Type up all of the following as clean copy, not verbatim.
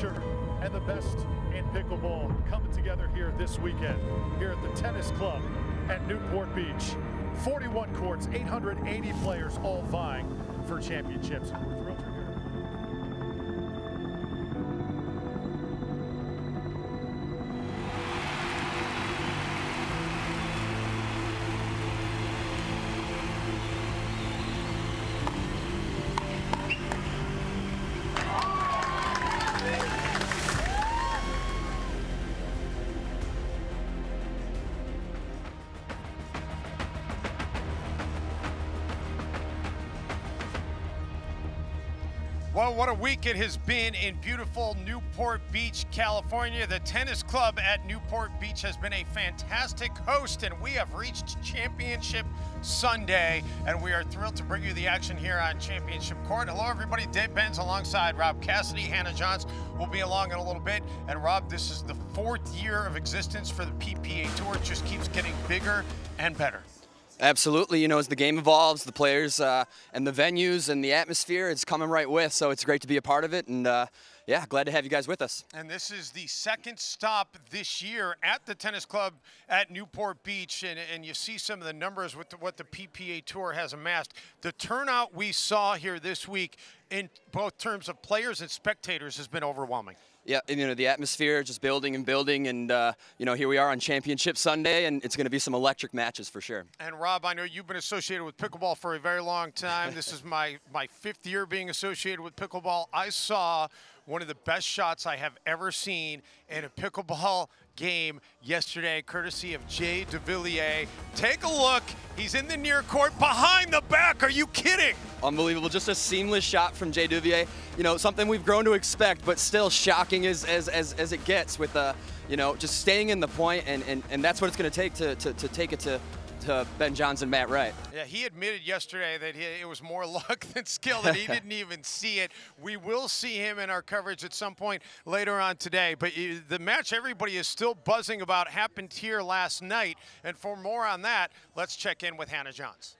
future and the best in pickleball coming together here this weekend, here at the Tennis Club at Newport Beach. 41 courts, 880 players, all vying for championships. We're thrilled you're here. Well, what a week it has been in beautiful Newport Beach, California. The Tennis Club at Newport Beach has been a fantastic host, and we have reached Championship Sunday, and we are thrilled to bring you the action here on Championship Court. Hello, everybody. Dave Benz alongside Rob Cassidy. Hannah Johns will be along in a little bit. And Rob, this is the 4th year of existence for the PPA Tour. It just keeps getting bigger and better. Absolutely. You know, as the game evolves, the players and the venues and the atmosphere, it's coming right with. So it's great to be a part of it. And, yeah, glad to have you guys with us. And this is the 2nd stop this year at the Tennis Club at Newport Beach. And you see some of the numbers with what the PPA Tour has amassed. The turnout we saw here this week in both terms of players and spectators has been overwhelming. Yeah, and, you know, the atmosphere just building and building, and, you know, here we are on Championship Sunday, and it's going to be some electric matches for sure. And, Rob, I know you've been associated with pickleball for a very long time. This is my 5th year being associated with pickleball. I saw one of the best shots I have ever seen in a pickleball game yesterday, courtesy of Jay DeVilliers. Take a look. He's in the near court, behind the back. Are you kidding? Unbelievable. Just a seamless shot from Jay DeVilliers. You know, something we've grown to expect, but still shocking as it gets with, you know, just staying in the point, and that's what it's going to take to take it to Ben Johns and Matt Wright. Yeah, he admitted yesterday that it was more luck than skill, that he didn't even see it. We will see him in our coverage at some point later on today. But the match everybody is still buzzing about happened here last night. And for more on that, let's check in with Hannah Johns.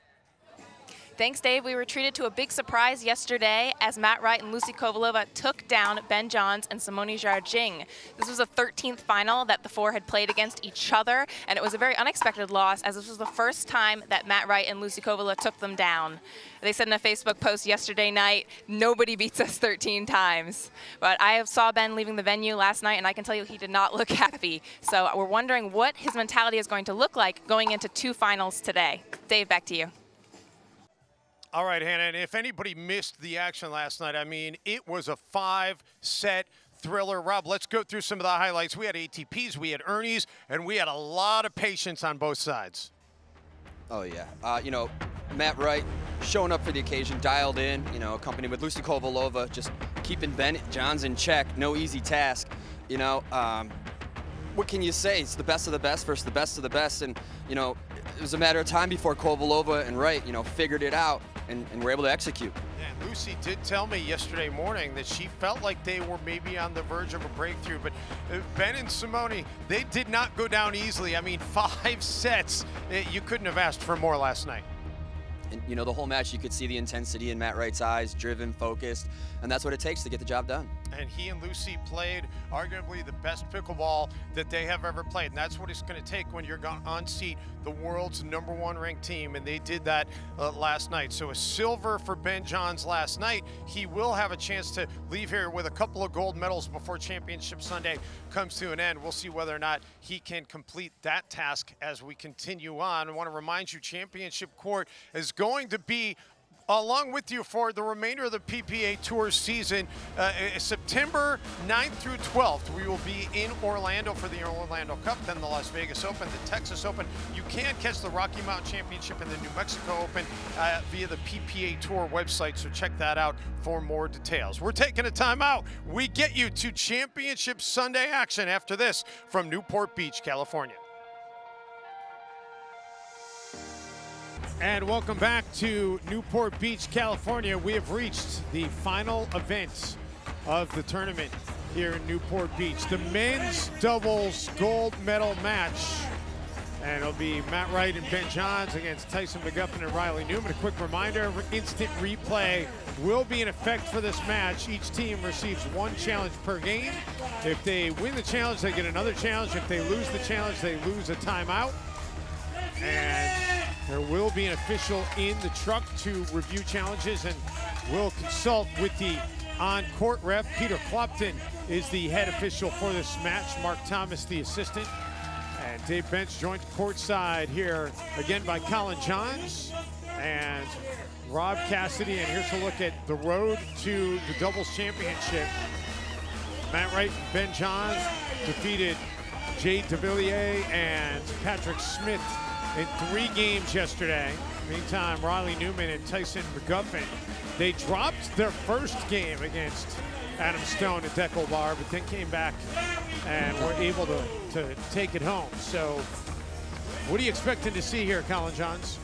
Thanks, Dave. We were treated to a big surprise yesterday as Matt Wright and Lucy Kovalova took down Ben Johns and Simone Jarjing. This was the 13th final that the four had played against each other, and it was a very unexpected loss, as this was the first time that Matt Wright and Lucy Kovalova took them down. They said in a Facebook post yesterday night, nobody beats us 13 times. But I saw Ben leaving the venue last night, and I can tell you he did not look happy. So we're wondering what his mentality is going to look like going into 2 finals today. Dave, back to you. All right, Hannah, and if anybody missed the action last night, I mean, it was a 5-set thriller. Rob, let's go through some of the highlights. We had ATPs, we had Ernies, and we had a lot of patience on both sides. Oh, yeah. You know, Matt Wright showing up for the occasion, dialed in, you know, accompanied with Lucy Kovalova, just keeping Ben Johns in check. No easy task. You know, what can you say? It's the best of the best versus the best of the best. And, you know, it was a matter of time before Kovalova and Wright, you know, figured it out and were able to execute. Yeah, Lucy did tell me yesterday morning that she felt like they were maybe on the verge of a breakthrough, but Ben and Simone, they did not go down easily. I mean, 5 sets. You couldn't have asked for more last night. And, you know, the whole match, you could see the intensity in Matt Wright's eyes, driven, focused, and that's what it takes to get the job done. And he and Lucy played arguably the best pickleball that they have ever played. And that's what it's going to take when you're on seat the world's #1 ranked team. And they did that last night. So a silver for Ben Johns last night. He will have a chance to leave here with a couple of gold medals before Championship Sunday comes to an end. We'll see whether or not he can complete that task as we continue on. I want to remind you, Championship Court is going to be along with you for the remainder of the PPA Tour season. September 9th through 12th, we will be in Orlando for the Orlando Cup, then the Las Vegas Open, the Texas Open. You can catch the Rocky Mountain Championship and the New Mexico Open via the PPA Tour website, so check that out for more details. We're taking a timeout. We get you to Championship Sunday action after this from Newport Beach, California. And welcome back to Newport Beach, California. We have reached the final event of the tournament here in Newport Beach. The men's doubles gold medal match And it'll be Matt Wright and Ben Johns against Tyson McGuffin and Riley Newman. A quick reminder, instant replay will be in effect for this match. Each team receives 1 challenge per game. If they win the challenge, they get another challenge. If they lose the challenge, they lose a timeout. And there will be an official in the truck to review challenges and will consult with the on-court ref. Peter Clopton is the head official for this match. Mark Thomas, the assistant. And Dave Bench joined courtside here again by Colin Johns and Rob Cassidy. And here's a look at the road to the doubles championship. Matt Wright and Ben Johns defeated Jay DeVilliers and Patrick Smith in 3 games yesterday. Meantime, Riley Newman and Tyson McGuffin, they dropped their first game against Adam Stone at Deco Bar, but then came back and were able to take it home. So what are you expecting to see here, Colin Johns?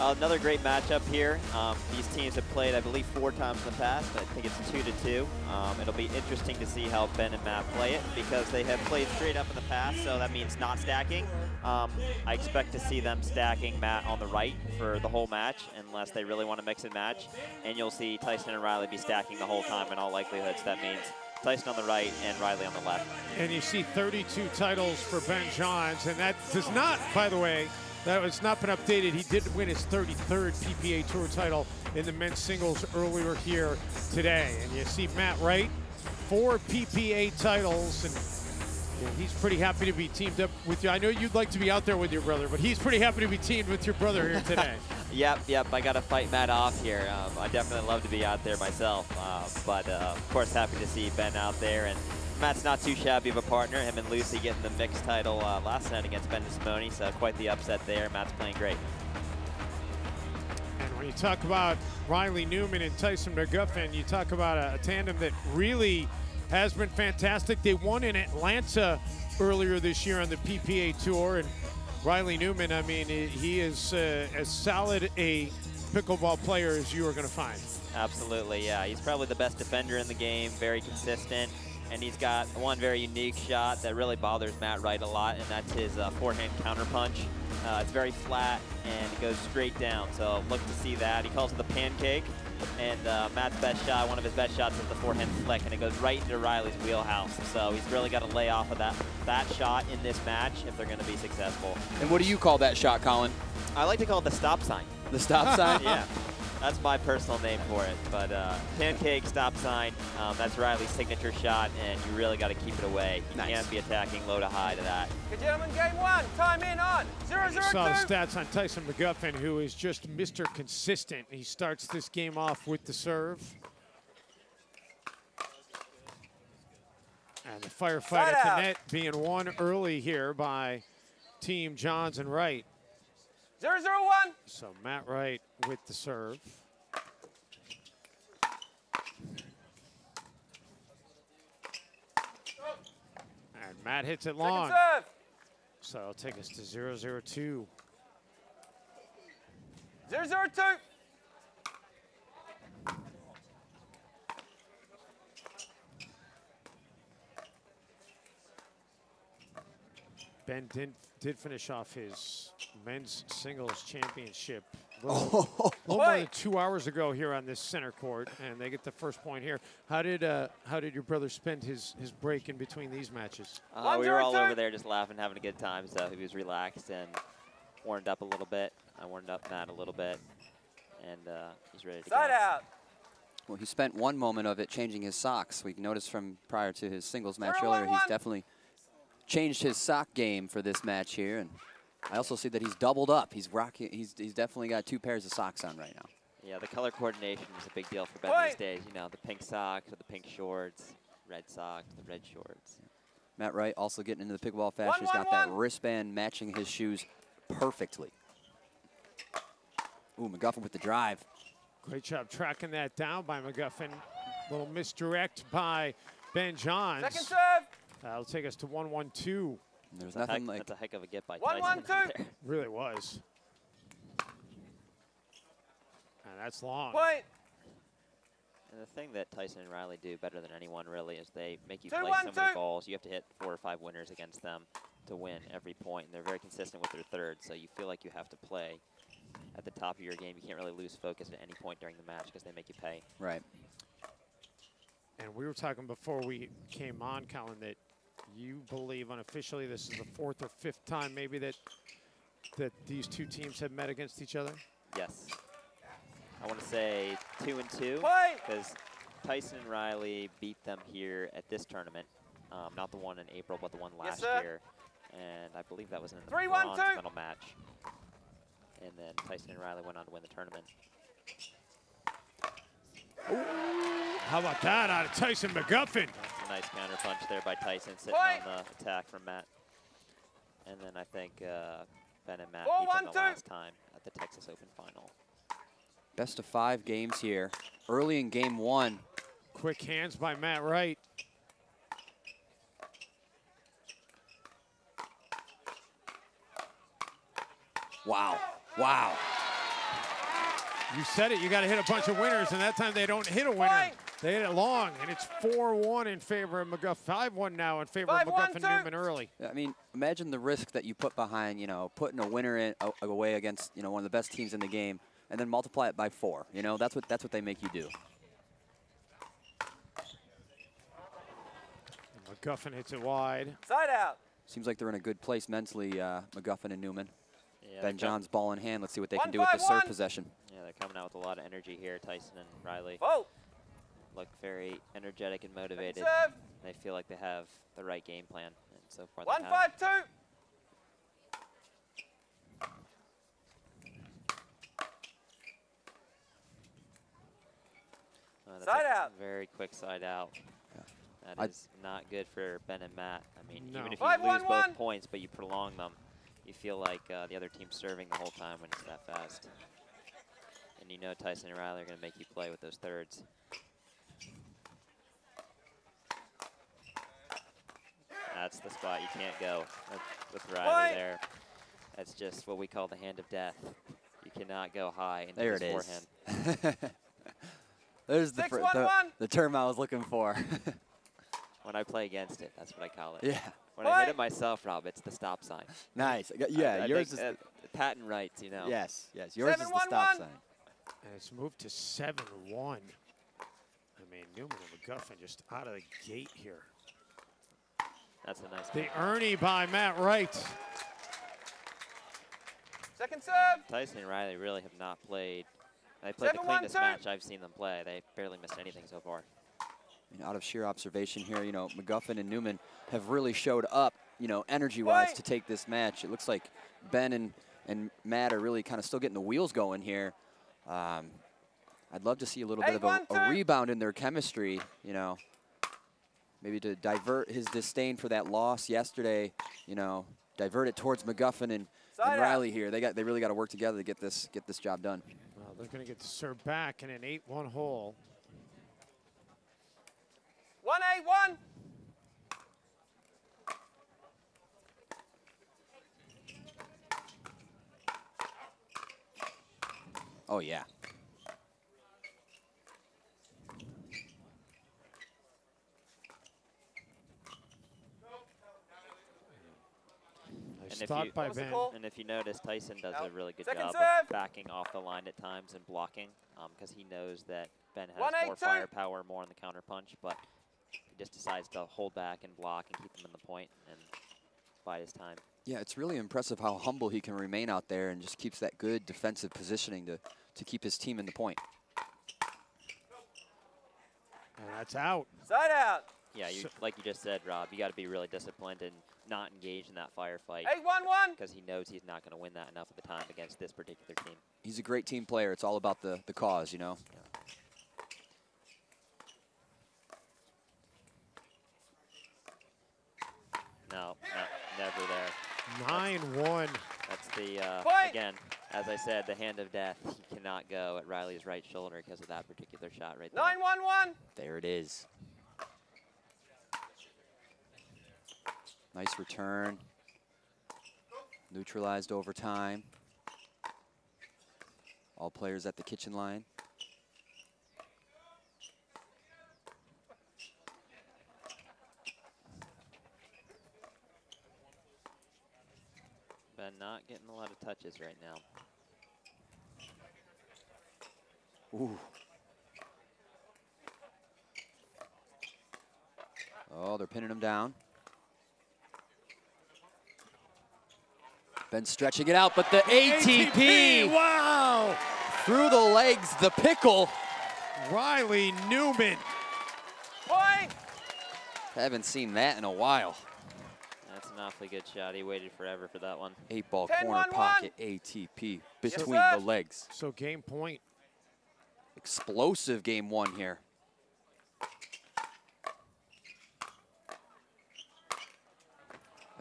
Another great matchup here. These teams have played, I believe, 4 times in the past. I think it's 2-2. It'll be interesting to see how Ben and Matt play it because they have played straight up in the past, so that means not stacking. I expect to see them stacking Matt on the right for the whole match unless they really want to mix and match. And you'll see Tyson and Riley be stacking the whole time in all likelihoods. That means Tyson on the right and Riley on the left. And you see 32 titles for Ben Johns, and that does not, by the way, that has not been updated. He did win his 33rd PPA Tour title in the men's singles earlier here today. And you see Matt Wright, 4 PPA titles, and he's pretty happy to be teamed up with you. I know you'd like to be out there with your brother, but he's pretty happy to be teamed with your brother here today. Yep, I got to fight Matt off here. I definitely love to be out there myself, but of course happy to see Ben out there. And Matt's not too shabby of a partner. Him and Lucy getting the mixed title last night against Ben DeSimone, so quite the upset there. Matt's playing great. And when you talk about Riley Newman and Tyson McGuffin, you talk about a tandem that really has been fantastic. They won in Atlanta earlier this year on the PPA Tour, and Riley Newman, I mean, he is as solid a pickleball player as you are going to find. Absolutely, yeah. He's probably the best defender in the game, very consistent. And he's got one very unique shot that really bothers Matt Wright a lot, and that's his forehand counter punch. It's very flat and it goes straight down, so look to see that. He calls it the pancake, and Matt's best shot, one of his best shots, is the forehand flick, and it goes right into Riley's wheelhouse. So he's really got to lay off of that shot in this match if they're going to be successful. And what do you call that shot, Colin? I like to call it the stop sign. The stop sign? Yeah. That's my personal name for it, but pancake, stop sign, that's Riley's signature shot, and you really got to keep it away. You can't be attacking low to high to that. Good gentlemen, game 1, time in on 0-0-2. You saw the stats on Tyson McGuffin, who is just Mr. Consistent. He starts this game off with the serve. And the firefight at the net being won early here by Team Johns and Wright. 0-0-1. So Matt Wright with the serve. And Matt hits it long. So it'll take us to 0-0-2. 0-0-2. Ben did finish off his men's singles championship a little more than 2 hours ago here on this center court, and they get the first point here. How did your brother spend his break in between these matches? We were all over there just laughing, having a good time, so he was relaxed and warmed up a little bit. I warmed up Matt a little bit, and he's ready to go. Side out. Well, he spent one moment of it changing his socks. We noticed from prior to his singles match earlier, he's definitely changed his sock game for this match here, and I also see that he's doubled up. He's rocking. He's definitely got 2 pairs of socks on right now. Yeah, the color coordination is a big deal for Ben these days. You know, the pink socks with the pink shorts, red socks, the red shorts. Matt Wright also getting into the pickleball fashion. He's got that wristband matching his shoes perfectly. Ooh, McGuffin with the drive. Great job tracking that down by McGuffin. Little misdirect by Ben Johns. Second serve. That'll take us to 1-1-2. There's nothing like that's a heck of a get by Tyson. 1-1-2. Really was. And that's long. Point. And the thing that Tyson and Riley do better than anyone really is they make you 2-1-2. play so many balls. You have to hit 4 or 5 winners against them to win every point, and they're very consistent with their third, so you feel like you have to play at the top of your game. You can't really lose focus at any point during the match because they make you pay. Right. And we were talking before we came on, Colin, that you believe unofficially this is the 4th or 5th time maybe that these two teams have met against each other? Yes. I want to say 2 and 2 because Tyson and Riley beat them here at this tournament. Not the one in April, but the one last year. And I believe that was in the bronze medal match. And then Tyson and Riley went on to win the tournament. How about that out of Tyson McGuffin? That's a nice counter punch there by Tyson, sitting on the attack from Matt. And then I think Ben and Matt beat them the last time at the Texas Open final. Best of 5 games here. Early in game 1. Quick hands by Matt Wright. Wow. Wow. You said it, you got to hit a bunch of winners, and that time they don't hit a winner. They hit it long, and it's 4-1 in favor of McGuffin. 5-1 now in favor of McGuffin Newman early. I mean, imagine the risk that you put behind, you know, putting a winner in away against, you know, one of the best teams in the game, and then multiply it by 4. You know, that's what they make you do. McGuffin hits it wide. Side out. Seems like they're in a good place mentally, McGuffin and Newman. Yeah, Ben John's ball in hand. Let's see what they can do with the serve possession. Yeah, they're coming out with a lot of energy here. Tyson and Riley look very energetic and motivated. They feel like they have the right game plan, and so far they have. 1-5-2. That's side out. Very quick side out. Yeah. That is not good for Ben and Matt. I mean, No. even if you lose both points, but you prolong them, you feel like the other team's serving the whole time when it's that fast. And you know Tyson and Riley are going to make you play with those thirds. That's the spot you can't go with Riley there. That's just what we call the hand of death. You cannot go high into there his it forehand. is. There's the term I was looking for. When I play against it, that's what I call it. Yeah. When I hit it myself, Rob, it's the stop sign. Nice. Yeah, yours is is patent rights, you know. Yes, yours is the stop sign. And it's moved to 7-1. I mean, Newman and McGuffin just out of the gate here. That's a nice The game. Ernie by Matt Wright. Second serve. Tyson and Riley really have not played. They played the cleanest match I've seen them play. They barely missed anything so far. And out of sheer observation here, you know, McGuffin and Newman have really showed up, you know, energy-wise to take this match. It looks like Ben and Matt are really kind of still getting the wheels going here. I'd love to see a little bit of a rebound in their chemistry, you know, maybe to divert his disdain for that loss yesterday, you know, divert it towards McGuffin and Riley here. They really got to work together to get this job done. Well, they're going to get the serve back in an 8-1 hole. 1-8-1. Oh, yeah. And if you notice, Tyson does a really good job of backing off the line at times and blocking because he knows that Ben has more firepower, more on the counter punch, but he just decides to hold back and block and keep them in the point and bide his time. Yeah, it's really impressive how humble he can remain out there and just keeps that good defensive positioning to keep his team in the point. And that's out. Side out. Yeah, like you just said, Rob, you got to be really disciplined and not engage in that firefight. 8-1-1. Because he knows he's not going to win that enough of the time against this particular team. He's a great team player. It's all about the cause, you know. Yeah. No, never there. 9-1. That's the, again, as I said, the hand of death. He cannot go at Riley's right shoulder because of that particular shot right there. 9-1-1. There it is. Nice return. Neutralized over time. All players at the kitchen line. not getting a lot of touches right now. Ooh. Oh, they're pinning him down. Ben stretching it out, but the ATP. Wow! Through the legs, the pickle. Riley Newman. Point! Haven't seen that in a while. That's an awfully good shot. He waited forever for that one. 8-ball 10-1-1. corner pocket ATP between sir. the legs. So game point. Explosive game one here.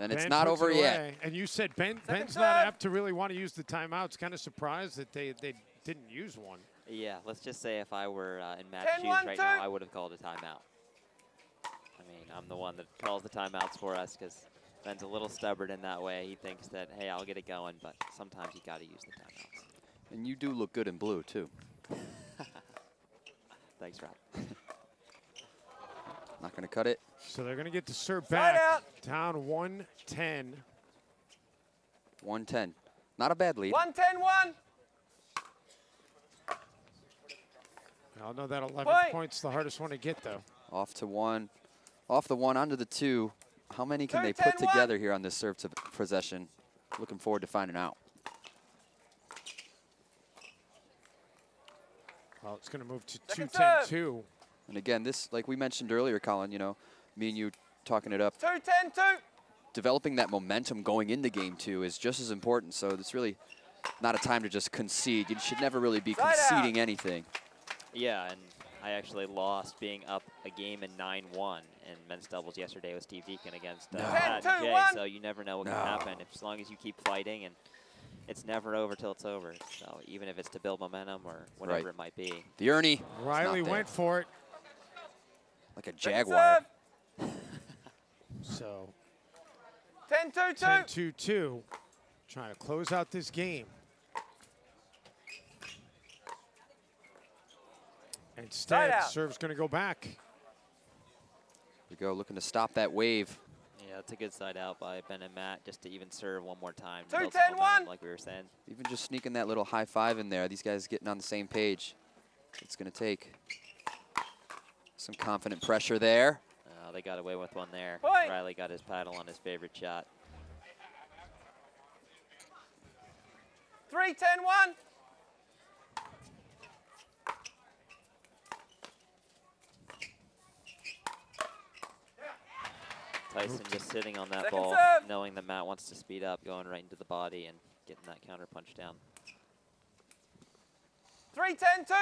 And it's Ben not puts over it yet. away. And you said Ben's Second not serve. apt to really want to use the timeouts. Kind of surprised that they didn't use one. Yeah, let's just say if I were in Matt's 10-1-2. shoes right now, I would have called a timeout. I mean, I'm the one that calls the timeouts for us because Ben's a little stubborn in that way. He thinks that, hey, I'll get it going, but sometimes you got to use the timeouts. And you do look good in blue, too. Thanks, Rob. Not going to cut it. So they're going to get the serve Side back. out. Down 110. 110. Not a bad lead. 1-10-1. I know that 11 Point. points the hardest one to get, though. Off to one. Off the one, onto the two. How many can they put 2-10-1. together here on this serve to possession? Looking forward to finding out. Well, it's going to move to Second 2-10-2. And again, this, like we mentioned earlier, Colin, you know, me and you talking it up, 2-10-2. developing that momentum going into game two is just as important. So it's really not a time to just concede. You should never really be Side out. conceding anything. Yeah, and I actually lost being up a game in 9-1 in men's doubles yesterday with Steve Deacon against Matt and Jay. 10-2-1. So you never know what can No. happen as long as you keep fighting, and it's never over till it's over. So even if it's to build momentum or whatever Right. it might be. The Ernie. Riley went for it. like a Second jaguar. serve. So 10-2-2. 10-2-2. Trying to close out this game. Instead, out. serve's going to go back. Here we go, looking to stop that wave. Yeah, it's a good side out by Ben and Matt just to even serve one more time. 2-10-1. build some momentum, like we were saying. Even just sneaking that little high five in there. These guys getting on the same page. It's going to take some confident pressure there. They got away with one there. Point. Riley got his paddle on his favorite shot. 3-10-1. Tyson just sitting on that Second ball, serve. knowing that Matt wants to speed up, going right into the body and getting that counter punch down. 3-10-2.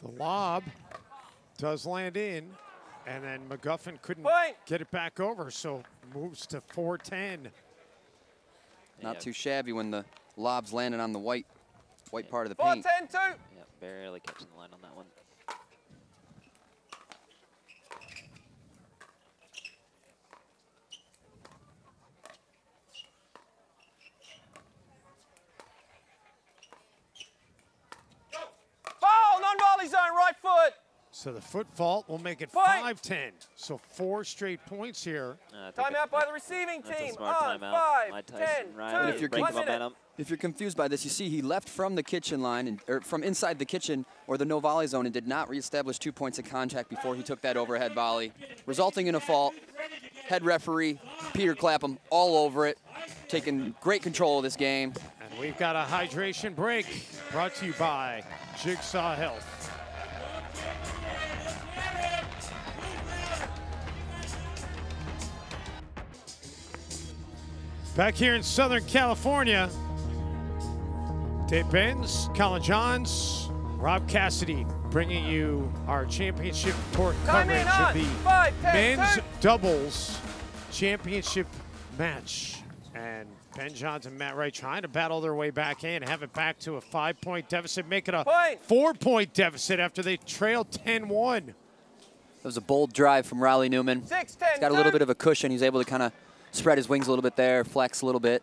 The lob does land in, and then McGuffin couldn't Point. get it back over, so moves to 4-10. Not Yeah. too shabby when the lob's landing on the white part of the paint. 4-10-2. Yeah, barely catching the line on that one. Foul, non-volley zone, right foot. So the foot fault will make it Point. 5-10. So 4 straight points here. I think Timeout by the receiving that's a team. smart On timeout. 5, My 10, Tyson, 2, Riley, if you're break 1 minute. momentum. If you're confused by this, you see he left from the kitchen line, or from inside the kitchen or the no volley zone, and did not reestablish 2 points of contact before he took that overhead volley, resulting in a fault. Head referee, Peter Clapham, all over it, taking great control of this game. And we've got a hydration break brought to you by Jigsaw Health. Back here in Southern California, Dave Benz, Colin Johns, Rob Cassidy bringing you our championship court Time coverage in of on the 5, 10, men's 2. doubles championship match. And Ben Johns and Matt Wright trying to battle their way back in, have it back to a 5-point deficit, make it a Point. 4-point deficit after they trailed 10-1. That was a bold drive from Riley Newman. 6-10, He's got a little bit of a cushion. He's able to kind of spread his wings a little bit there, flex a little bit.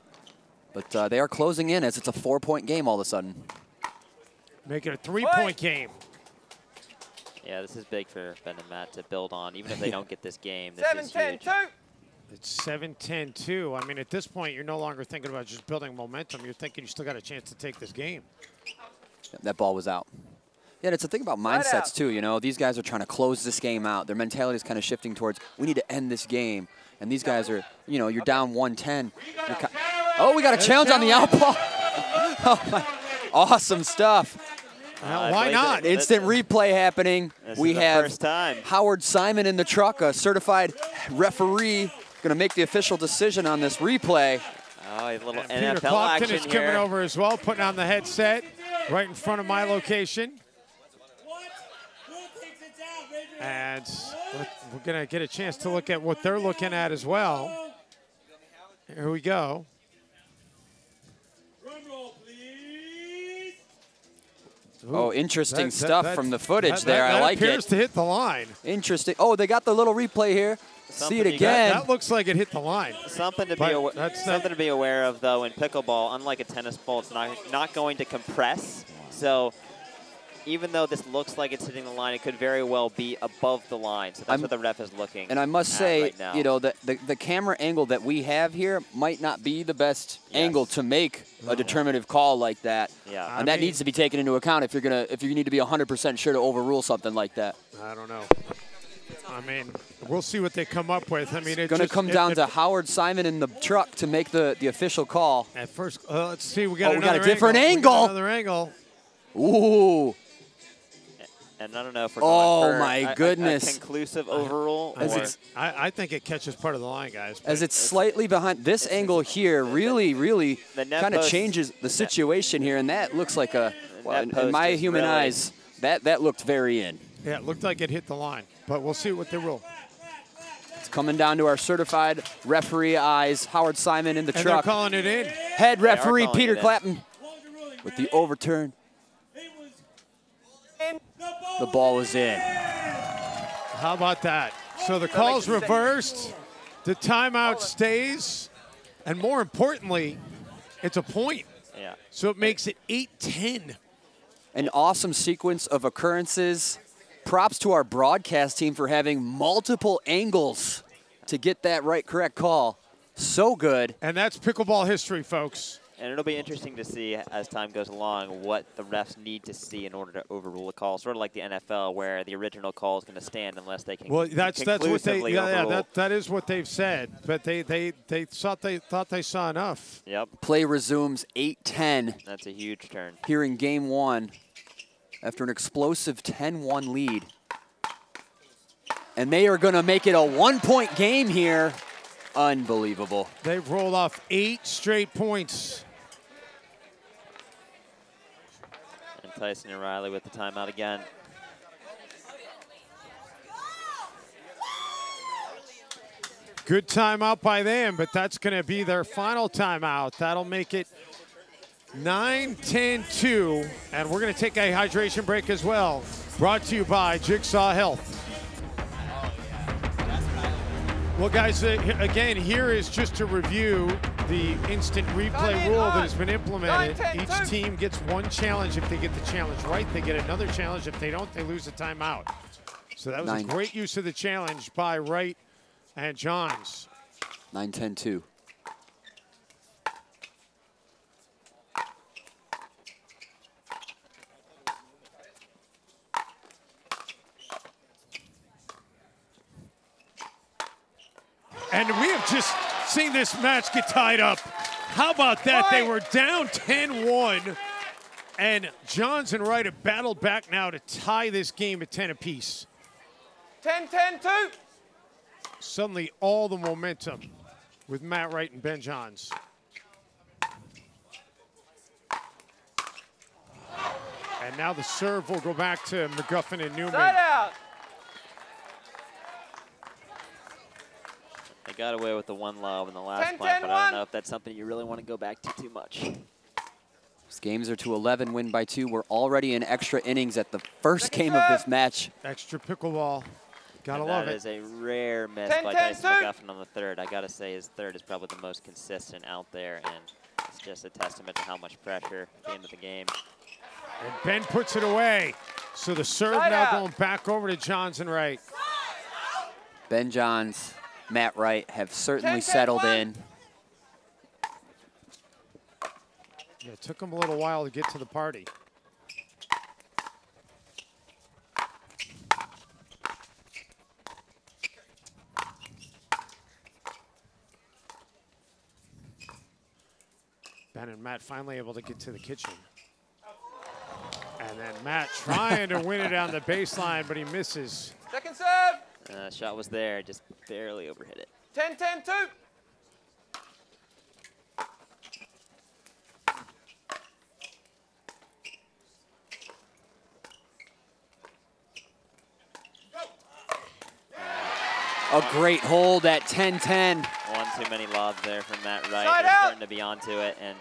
But they are closing in as it's a 4-point game all of a sudden. Make it a 3-point game. Yeah, this is big for Ben and Matt to build on. Even if they don't get this game, this is 7-10, huge. 2. It's 7-10-2. I mean, at this point, you're no longer thinking about just building momentum. You're thinking you still got a chance to take this game. That ball was out. Yeah, and it's the thing about mindsets, too. You know, these guys are trying to close this game out. Their mentality is kind of shifting towards, we need to end this game. And these guys are, you know, you're down 110. Oh, we got a challenge on the out ball. Oh, my. Awesome stuff. Why not? Instant replay happening. We have first time. Howard Simon in the truck, a certified referee, going to make the official decision on this replay. Oh, a little Peter NFL Clopton action is here. coming over as well, putting on the headset right in front of my location. And we're going to get a chance to look at what they're looking at as well. Here we go. Ooh, Oh, interesting stuff from the footage there. I like it. That appears to hit the line. Interesting. Oh, they got the little replay here. See it Something you again. That looks like it hit the line. Something to But be aware of, though, in pickleball. Unlike a tennis ball, it's not going to compress. So even though this looks like it's hitting the line, it could very well be above the line. So that's what the ref is looking at. And I must say, right now. you know, the camera angle that we have here might not be the best angle to make a determinative call like that. Yeah. And that needs to be taken into account if you need to be 100% sure to overrule something like that. I don't know. I mean, we'll see what they come up with. I mean, it's going to come down to Howard Simon in the truck to make the official call. At first, let's see. We got a different angle. We got another angle. Ooh. And I don't know if we're going for my goodness. a conclusive overrule. I think it catches part of the line, guys. As it's slightly behind. This angle here really kind of changes the situation here. And that looks like a, well, in my human eyes, that looked very in. Yeah, it looked like it hit the line. But we'll see what they rule. It's coming down to our certified referee eyes. Howard Simon in the And truck. they're calling it in. Head referee Peter Clapton with the overturn. The ball was in. How about that? So the call's reversed. The timeout stays. And more importantly, it's a point. Yeah. So it makes it 8-10. An awesome sequence of occurrences. Props to our broadcast team for having multiple angles to get that correct call. So good. And that's pickleball history, folks. And it'll be interesting to see as time goes along what the refs need to see in order to overrule a call. Sort of like the NFL, where the original call is going to stand unless they can. Well, that's what they overrule. that is what they've said. But they thought they saw enough. Yep. Play resumes 8-10. That's a huge turn. Here in game one, after an explosive 10-1 lead. And they are going to make it a 1-point game here. Unbelievable. They've rolled off 8 straight points. And Tyson and Riley with the timeout again. Good timeout by them, but that's going to be their final timeout. That'll make it 9-10-2, and we're going to take a hydration break as well. Brought to you by Jigsaw Health. Well, guys, again, here is just to review the instant replay rule that has been implemented. Each team gets one challenge if they get the challenge right. They get another challenge. If they don't, they lose the timeout. So that was a great use of the challenge by Wright and Johns. 9-10-2. And we have just seen this match get tied up. How about that? They were down 10-1. And Johns and Wright have battled back now to tie this game at 10 apiece. 10-10-2. Suddenly all the momentum with Matt Wright and Ben Johns. And now the serve will go back to McGuffin and Newman. Side out. They got away with the one love in the last plant, but I don't know if that's something you really want to go back to too much. These games are to 11, win by 2. We're already in extra innings at the first game of this match. Extra pickleball. Gotta love it. That is a rare miss 10, by 10, Tyson 2. McGuffin on the third. I gotta say his third is probably the most consistent out there, and it's just a testament to how much pressure at the end of the game. And Ben puts it away. So the serve Side now out. going back over to Johns and Wright. Ben Johns, Matt Wright have certainly 10, settled 1. in. Yeah, it took him a little while to get to the party. Ben and Matt finally able to get to the kitchen. And then Matt trying to win it on the baseline, but he misses. Second serve. Shot was there, just barely overhit it. 10, 10, 2. A great hold at 10-10. One too many lobs there from Matt Wright. Side They're out. starting to be onto it, and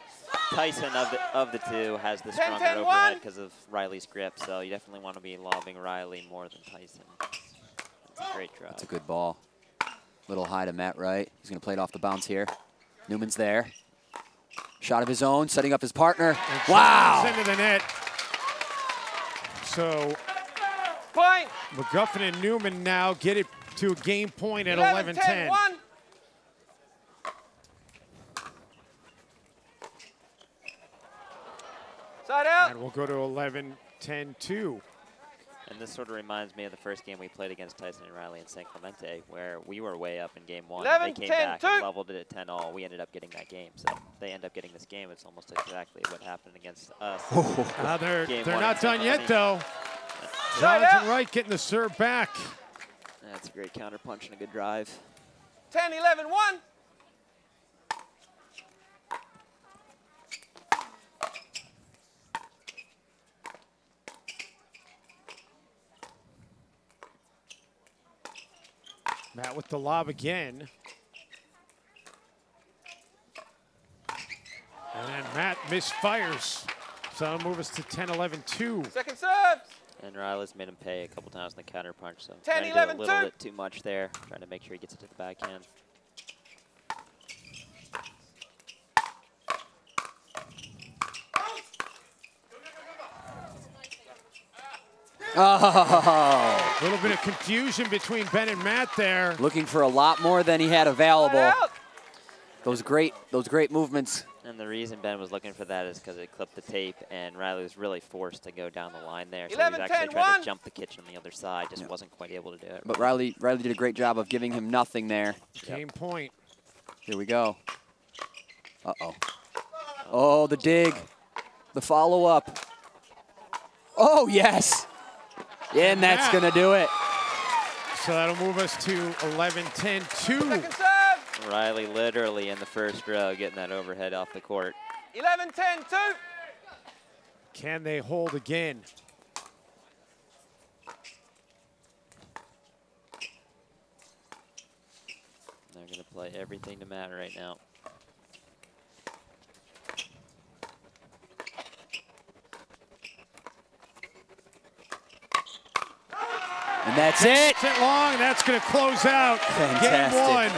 Tyson of the two has the 10, stronger 10, 1. overhead because of Riley's grip, so you definitely want to be lobbing Riley more than Tyson. That's a great drive. That's a good ball. Little high to Matt Wright. He's going to play it off the bounce here. Newman's there. Shot of his own, setting up his partner. And Wow! Johns into the net. So Point. McGuffin and Newman now get it to a game point at 11, 10, 11-10. 1. Side out. And we'll go to 11-10-2. And this sort of reminds me of the first game we played against Tyson and Riley in San Clemente, where we were way up in game one. 11, they came 10, back 2. and leveled it at 10-all. We ended up getting that game. So they end up getting this game. It's almost exactly what happened against us. They're Game they're one not in done San yet, Clemente. though. Side Johns out. and Wright getting the serve back. That's a great counter punch and a good drive. 10, 11, 1. Matt with the lob again. And then Matt misfires. So that'll move us to 10-11-2. Second serve. And Riley's made him pay a couple times in the counter punch, so 10, trying to do 11, a little 2. bit too much there, trying to make sure he gets it to the backhand. Oh! A little bit of confusion between Ben and Matt there. Looking for a lot more than he had available. Side out. Those great movements. And the reason Ben was looking for that is because it clipped the tape, and Riley was really forced to go down the line there. So 11, he was actually 10, trying 1. to jump the kitchen on the other side, just wasn't quite able to do it. But Riley did a great job of giving him nothing there. Game point. Here we go. Uh-oh. Oh, the dig. The follow-up. Oh, yes. And that's going to do it. So that'll move us to 11-10-2. Second serve. Riley literally in the first row getting that overhead off the court. 11, 10, 2. Can they hold again? They're going to play everything to Matt right now. And that's it. Sit long, that's going to close out Fantastic. game one.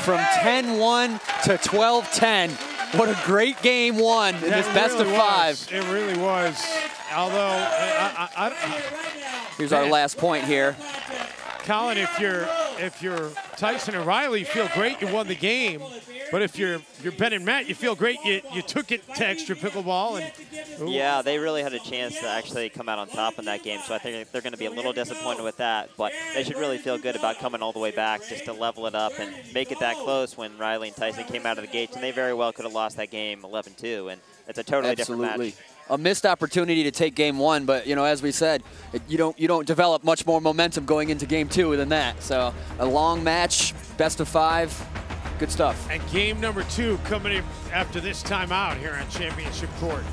From 10-1 to 12-10. What a great game one in this best really of five. It really was. Although, Here's our last point here. Colin, if you're Tyson and Riley, you feel great, you won the game. But if you're Ben and Matt, you feel great, you took it to extra pickleball. And Yeah, they really had a chance to actually come out on top in that game, so I think they're going to be a little disappointed with that. But they should really feel good about coming all the way back just to level it up and make it that close when Riley and Tyson came out of the gates, and they very well could have lost that game 11-2, and it's a totally different match. A missed opportunity to take game one, but as we said, you don't develop much more momentum going into game two than that. So a long match, best of five, good stuff. And game number two coming in after this timeout here on Championship Court.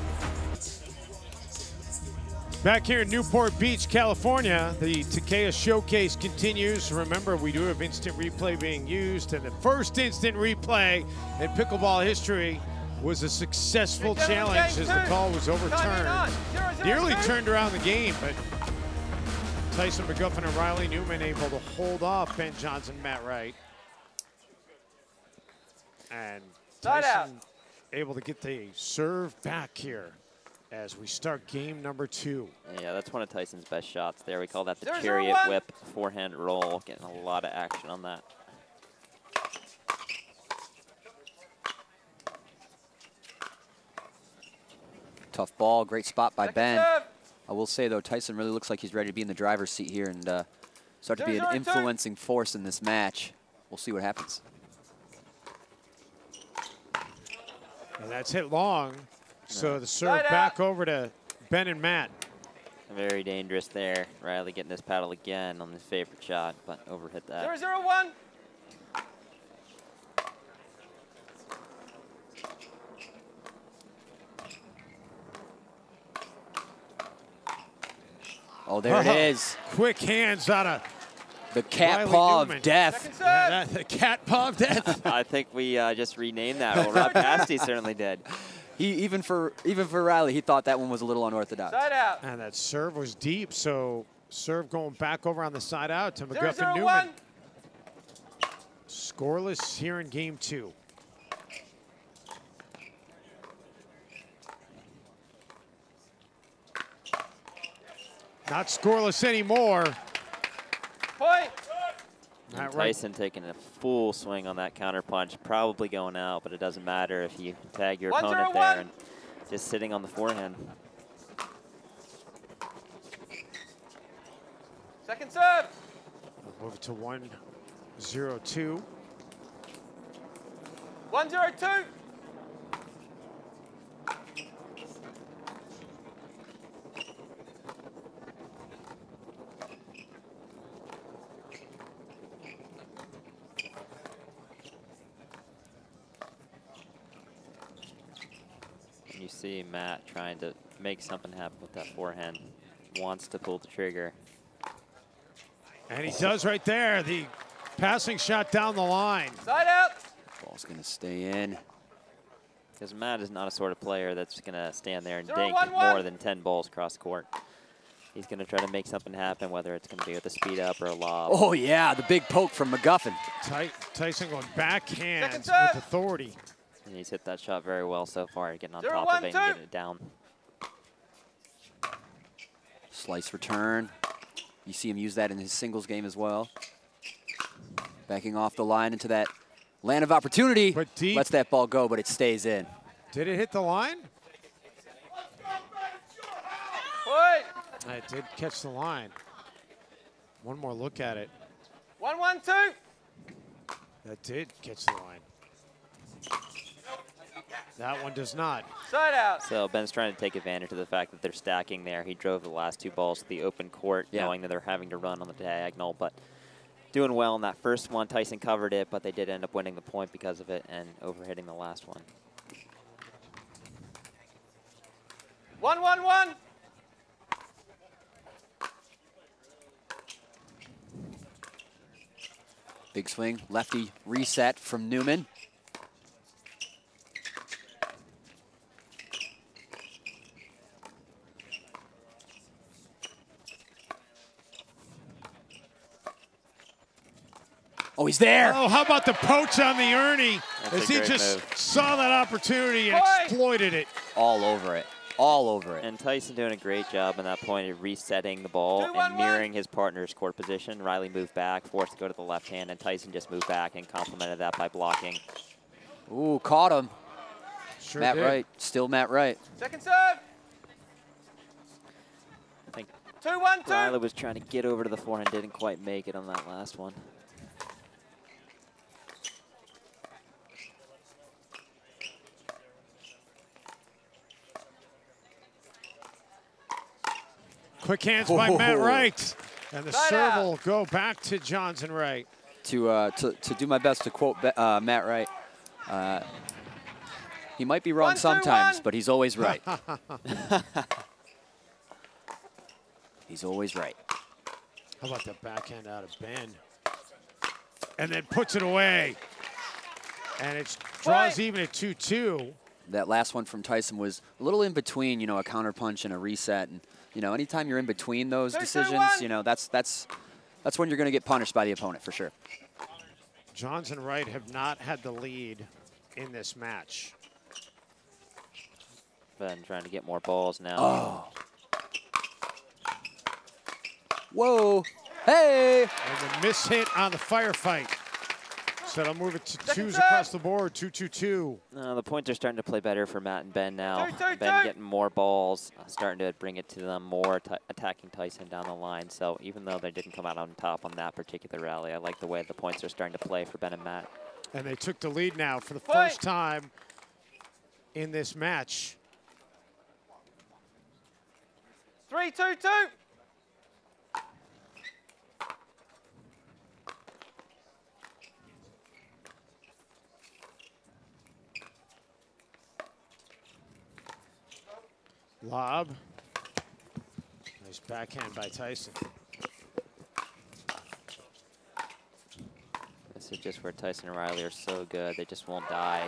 Back here in Newport Beach, California, the Takeya Showcase continues. Remember, we do have instant replay being used, and the first instant replay in pickleball history was a successful challenge as the call was overturned. Nearly turned around the game, but Tyson, McGuffin, and Riley Newman able to hold off Ben Johnson, Matt Wright. And Tyson able to get the serve back here as we start game number 2. Yeah, that's one of Tyson's best shots there. We call that the chariot whip forehand roll. Getting a lot of action on that. Tough ball, great spot by Ben. I will say, though, Tyson really looks like he's ready to be in the driver's seat here and start to be an influencing force in this match. We'll see what happens. And that's hit long. So the serve back over to Ben and Matt. Very dangerous there. Riley getting this paddle again on his favorite shot, but overhit that. 0-0-1. Oh, there it is. Quick hands out of the cat Riley paw Newman. of death. Yeah, the cat paw of death. I think we just renamed that. Well, Rob Pasty certainly did. Even for Riley, he thought that one was a little unorthodox. Side out. And that serve was deep, so serve going back over on the side out to McGuffin 0-0-1. Newman. Scoreless here in game 2. Not scoreless anymore. Point. Matt Wright. Tyson taking a full swing on that counter punch, probably going out, but it doesn't matter if you tag your opponent there and just sitting on the forehand. Second serve. We'll move to 1-0-2. 1-0-2. You see Matt trying to make something happen with that forehand. Wants to pull the trigger. And he does right there. The passing shot down the line. Side out. Ball's going to stay in. Because Matt is not a sort of player that's going to stand there and 0-1-1. dink more than 10 balls across court. He's going to try to make something happen, whether it's going to be with a speed up or a lob. Oh, yeah, the big poke from McGuffin. Tyson going backhand with serve. authority. And he's hit that shot very well so far, getting on 0-1-2. top of it and getting it down. Slice return. You see him use that in his singles game as well. Backing off the line into that land of opportunity. But deep. Lets that ball go, but it stays in. Did it hit the line? Point. It did catch the line. One more look at it. 1-1-2. That did catch the line. That one does not. Side out. So Ben's trying to take advantage of the fact that they're stacking there. He drove the last 2 balls to the open court, knowing that they're having to run on the diagonal, but doing well in that first one. Tyson covered it, but they did end up winning the point because of it and overhitting the last one. 1-1-1. Big swing, lefty reset from Newman. Oh, he's there. Oh, how about the poach on the Ernie? That's As a he great just move. saw that opportunity and exploited it. All over it. All over it. And Tyson doing a great job on that point of resetting the ball and mirroring his partner's court position. Riley moved back, forced to go to the left hand, and Tyson just moved back and complemented that by blocking. Ooh, caught him. Sure Matt did. Wright, still Matt Wright. Second serve. I think 2-1-2. Riley was trying to get over to the forehand, didn't quite make it on that last one. Quick hands by Matt Wright. And the Side serve out. will go back to Johnson Wright. To do my best to quote Matt Wright, he might be wrong 1-2-1. sometimes, but he's always right. He's always right. How about the backhand out of Ben? And then puts it away. And it draws even at 2-2. That last one from Tyson was a little in between, you know, a counter punch and a reset. And, You know, anytime you're in between those 2, 2, decisions, 1. you know, that's when you're going to get punished by the opponent for sure. Johns and Wright have not had the lead in this match. Ben trying to get more balls now. Oh. Whoa. Hey. And the miss hit on the firefight. So they'll move it to Second 2s serve. across the board, 2-2-2. The points are starting to play better for Matt and Ben now. 2, 2, Ben 2. getting more balls, starting to bring it to them more, attacking Tyson down the line. So even though they didn't come out on top on that particular rally, I like the way the points are starting to play for Ben and Matt. And they took the lead now for the Point. first time in this match. 3, 2, 2. Lob. Nice backhand by Tyson. This is just where Tyson and Riley are so good. They just won't die.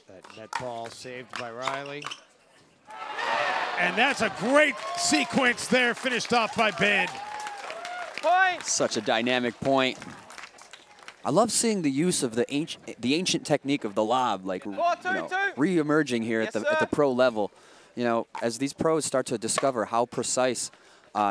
That net ball saved by Riley. And that's a great sequence there, finished off by Ben. Point. Such a dynamic point. I love seeing the use of the ancient technique of the lob, like re-emerging here Yes, at the pro level. You know, as these pros start to discover how precise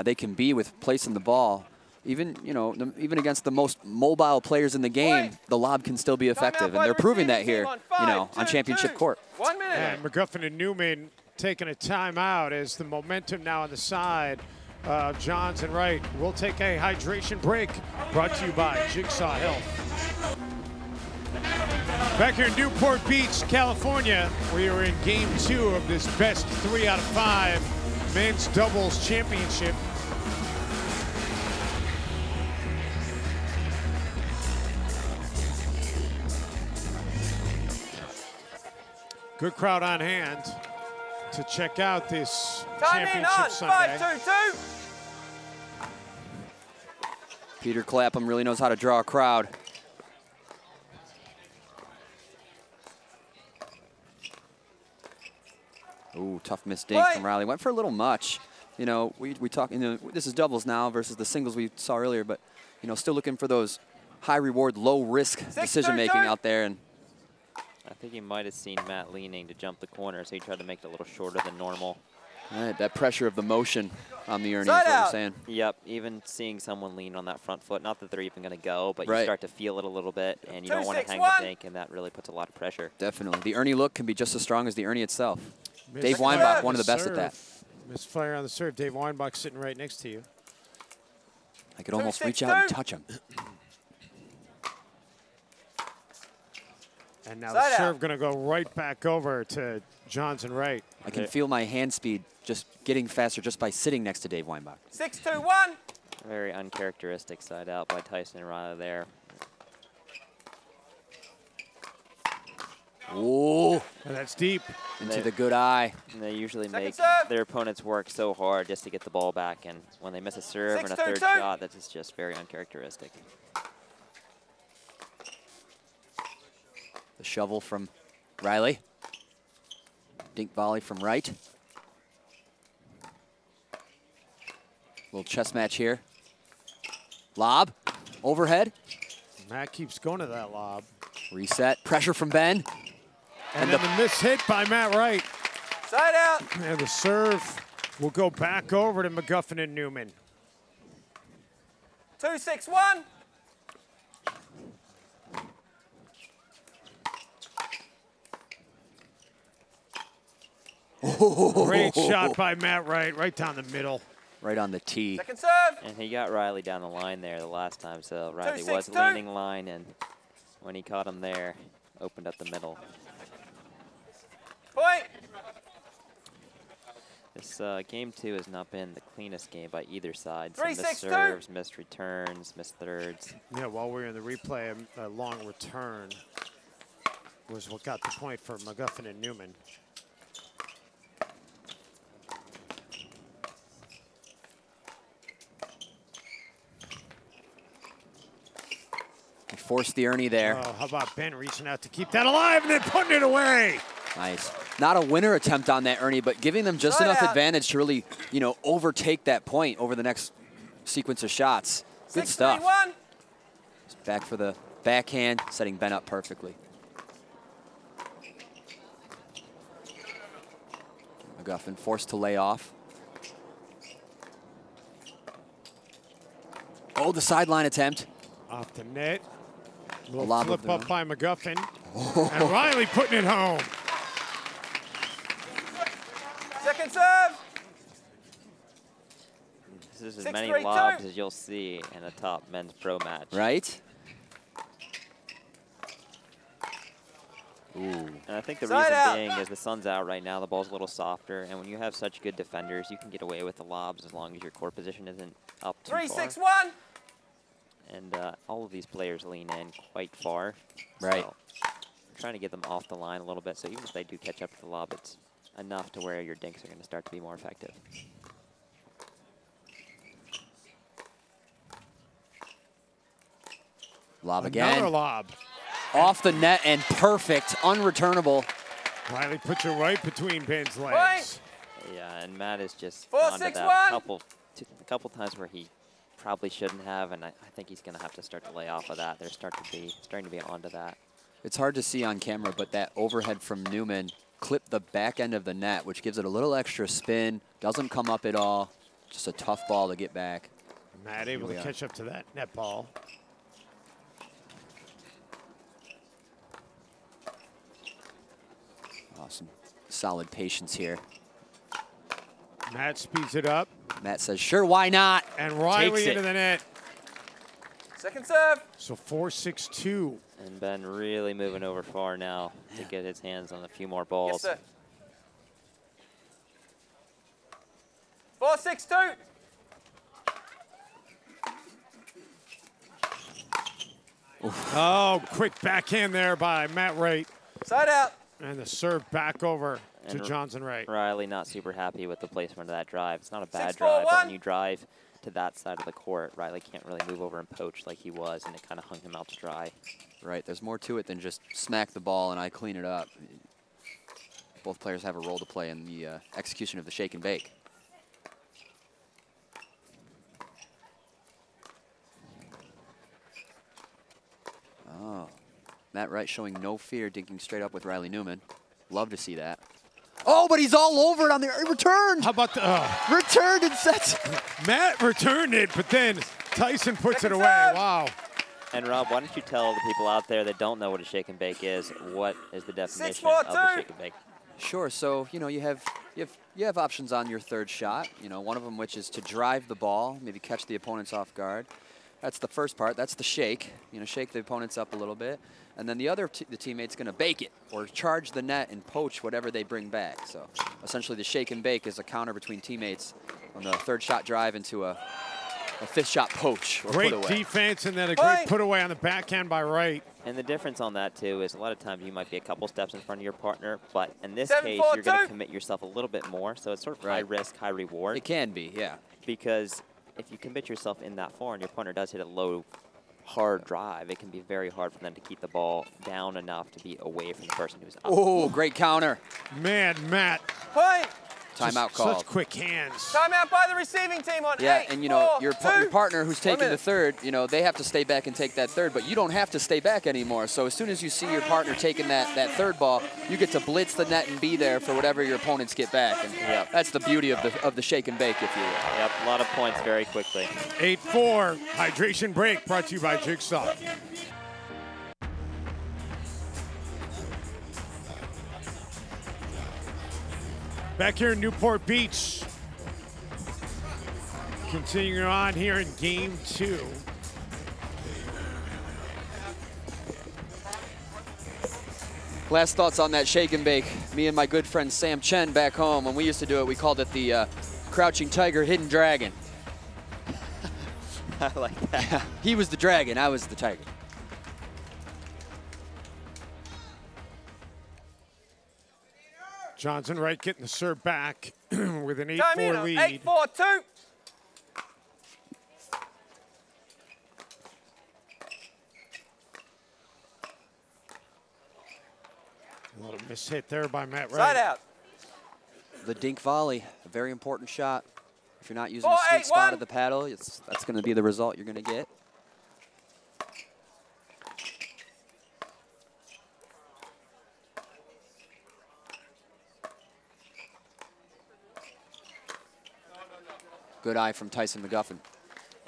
they can be with placing the ball, even even against the most mobile players in the game, the lob can still be effective, and they're proving that here, on championship court. 1 minute. And McGuffin and Newman taking a timeout as the momentum now on the side of Johns and Wright. We'll take a hydration break, brought to you by Jigsaw Health. Back here in Newport Beach, California, we are in game 2 of this best 3 out of 5 men's doubles championship. Good crowd on hand to check out this Time in championship on. Sunday. 5, 2, 2. Peter Clapham really knows how to draw a crowd. Ooh, tough missed dink from Riley. Went for a little much. You know, we talk. This is doubles now versus the singles we saw earlier, but still looking for those high reward, low risk decision making out there. And I think he might have seen Matt leaning to jump the corner, so he tried to make it a little shorter than normal. all right, that pressure of the motion on the Ernie is what we're saying. Yep, even seeing someone lean on that front foot, not that they're even going to go, but Right. you start to feel it a little bit, and you don't want to hang 2-6-1. the dink, and that really puts a lot of pressure. Definitely. The Ernie look can be just as strong as the Ernie itself. Missed Dave fire Weinbach, on one of the best at that. Misfire on the serve. Dave Weinbach sitting right next to you. I could almost reach out and 2-6-2. touch him. And now Side the out. serve going to go right back over to Johns and Wright. I can feel my hand speed just getting faster just by sitting next to Dave Weinbach. 6-2-1. Very uncharacteristic side out by Tyson and Riley there. Ooh, And that's deep. into the good eye. And they usually Second make serve. their opponents work so hard just to get the ball back, and when they miss a serve and a third 6-2-2. shot, that is just very uncharacteristic. The shovel from Riley. Dink volley from Wright. Little chess match here. Lob, overhead, Matt keeps going to that lob. reset, pressure from Ben. And then the miss hit by Matt Wright. Side out. And the serve will go back over to McGuffin and Newman. 2-6-1. Great shot by Matt Wright, right down the middle. Right on the tee. Second serve. And he got Riley down the line there the last time, so Riley was 2-6-2. leaning line, and when he caught him there, opened up the middle. Point. This game 2 has not been the cleanest game by either side. Some 3-6-2. missed serves, missed returns, missed thirds. Yeah, while we were in the replay, a long return was what got the point for McGuffin and Newman. He forced the Ernie there. Oh, how about Ben reaching out to keep that alive and then putting it away? Nice. Not a winner attempt on that, Ernie, but giving them just enough advantage to really, you know, overtake that point over the next sequence of shots. Good stuff. Back for the backhand, setting Ben up perfectly. McGuffin forced to lay off. Oh, the sideline attempt. Off the net. A lob flip up by McGuffin. And Riley putting it home. Second serve. This is as many lobs as you'll see in a top men's pro match. Right? Ooh. And I think the reason being is the sun's out right now, the ball's a little softer, and when you have such good defenders, you can get away with the lobs as long as your court position isn't up too far. 3-6-1. And all of these players lean in quite far. Right. So I'm trying to get them off the line a little bit, so even if they do catch up to the lob, it's enough to where your dinks are going to start to be more effective. Lob again. Another lob. Off the net and perfect, unreturnable. Riley puts it right between Ben's legs. Yeah, and Matt is just gone to that a couple times where he probably shouldn't have, and I think he's going to have to start to lay off of that. They're starting to be onto that. It's hard to see on camera, but that overhead from Newman clipped the back end of the net, which gives it a little extra spin. Doesn't come up at all. Just a tough ball to get back. Matt able to catch up to that net ball. Awesome. Solid patience here. Matt speeds it up. Matt says, sure, why not? And Riley into the net. Second serve. So 4-6-2. And Ben really moving over far now to get his hands on a few more balls. Yes, sir. 4-6-2. Oh, quick backhand there by Matt Wright. Side out. And the serve back over to Johnson Wright. Riley not super happy with the placement of that drive. It's not a bad drive, but when you drive to that side of the court, Riley can't really move over and poach like he was, and it kind of hung him out to dry. Right, there's more to it than just smack the ball and I clean it up. Both players have a role to play in the execution of the shake and bake. Oh, Matt Wright showing no fear, dinking straight up with Riley Newman. Love to see that. Oh, but he's all over it on the return. How about the returned and sets? Matt returned it, but then Tyson puts it away. Wow. And Rob, why don't you tell the people out there that don't know what a shake and bake is, what is the definition of a shake and bake? Sure. So you know you have options on your third shot. You know, one of them which is to drive the ball, maybe catch the opponents off guard. That's the first part. That's the shake. You know, shake the opponents up a little bit. And then the other the teammate's going to bake it or charge the net and poach whatever they bring back. So essentially the shake and bake is a counter between teammates on the third shot drive into a fifth shot poach or great put away. Defense and then a great put away on the backhand by Wright. And the difference on that, too, is a lot of times you might be a couple steps in front of your partner, but in this case, you're going to commit yourself a little bit more. So it's sort of high risk, high reward. It can be, yeah. Because if you commit yourself in that far and your partner does hit a low, hard drive, it can be very hard for them to keep the ball down enough to be away from the person who's up. Oh, great counter. Man, Matt. Point. Timeout called. Such quick hands. Timeout by the receiving team on 8, and you know, 4, your partner who's taking the third, you know, they have to stay back and take that third, but you don't have to stay back anymore. So as soon as you see your partner taking that third ball, you get to blitz the net and be there for whatever your opponents get back. And that's the beauty of the shake and bake, if you will. Yep, a lot of points very quickly. 8-4, hydration break brought to you by Jigsaw. Back here in Newport Beach. Continuing on here in game 2. Last thoughts on that shake and bake. Me and my good friend Sam Chen back home, when we used to do it, we called it the Crouching Tiger, Hidden Dragon. I like that. He was the dragon, I was the tiger. Johnson Wright getting the serve back with an 8-4 lead. 8-4-2. A little mishit there by Matt Wright. Side out. The dink volley, a very important shot. If you're not using 4, the sweet 8, spot 1. of the paddle, that's going to be the result you're going to get. Good eye from Tyson McGuffin.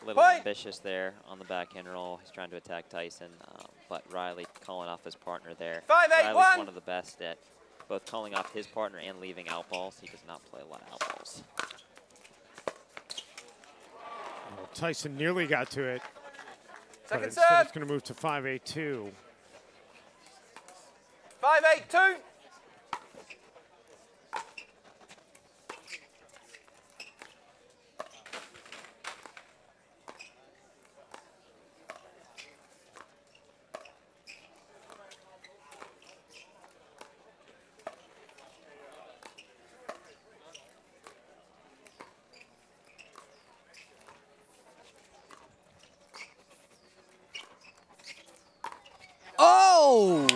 A little ambitious there on the backhand roll. He's trying to attack Tyson, but Riley calling off his partner there. 5, 8, Riley's 1. one of the best at both calling off his partner and leaving out balls. He does not play a lot of out balls. Well, Tyson nearly got to it. Second Instead serve. it's going to move to 5-8-2. 5, 8, 2. Oh!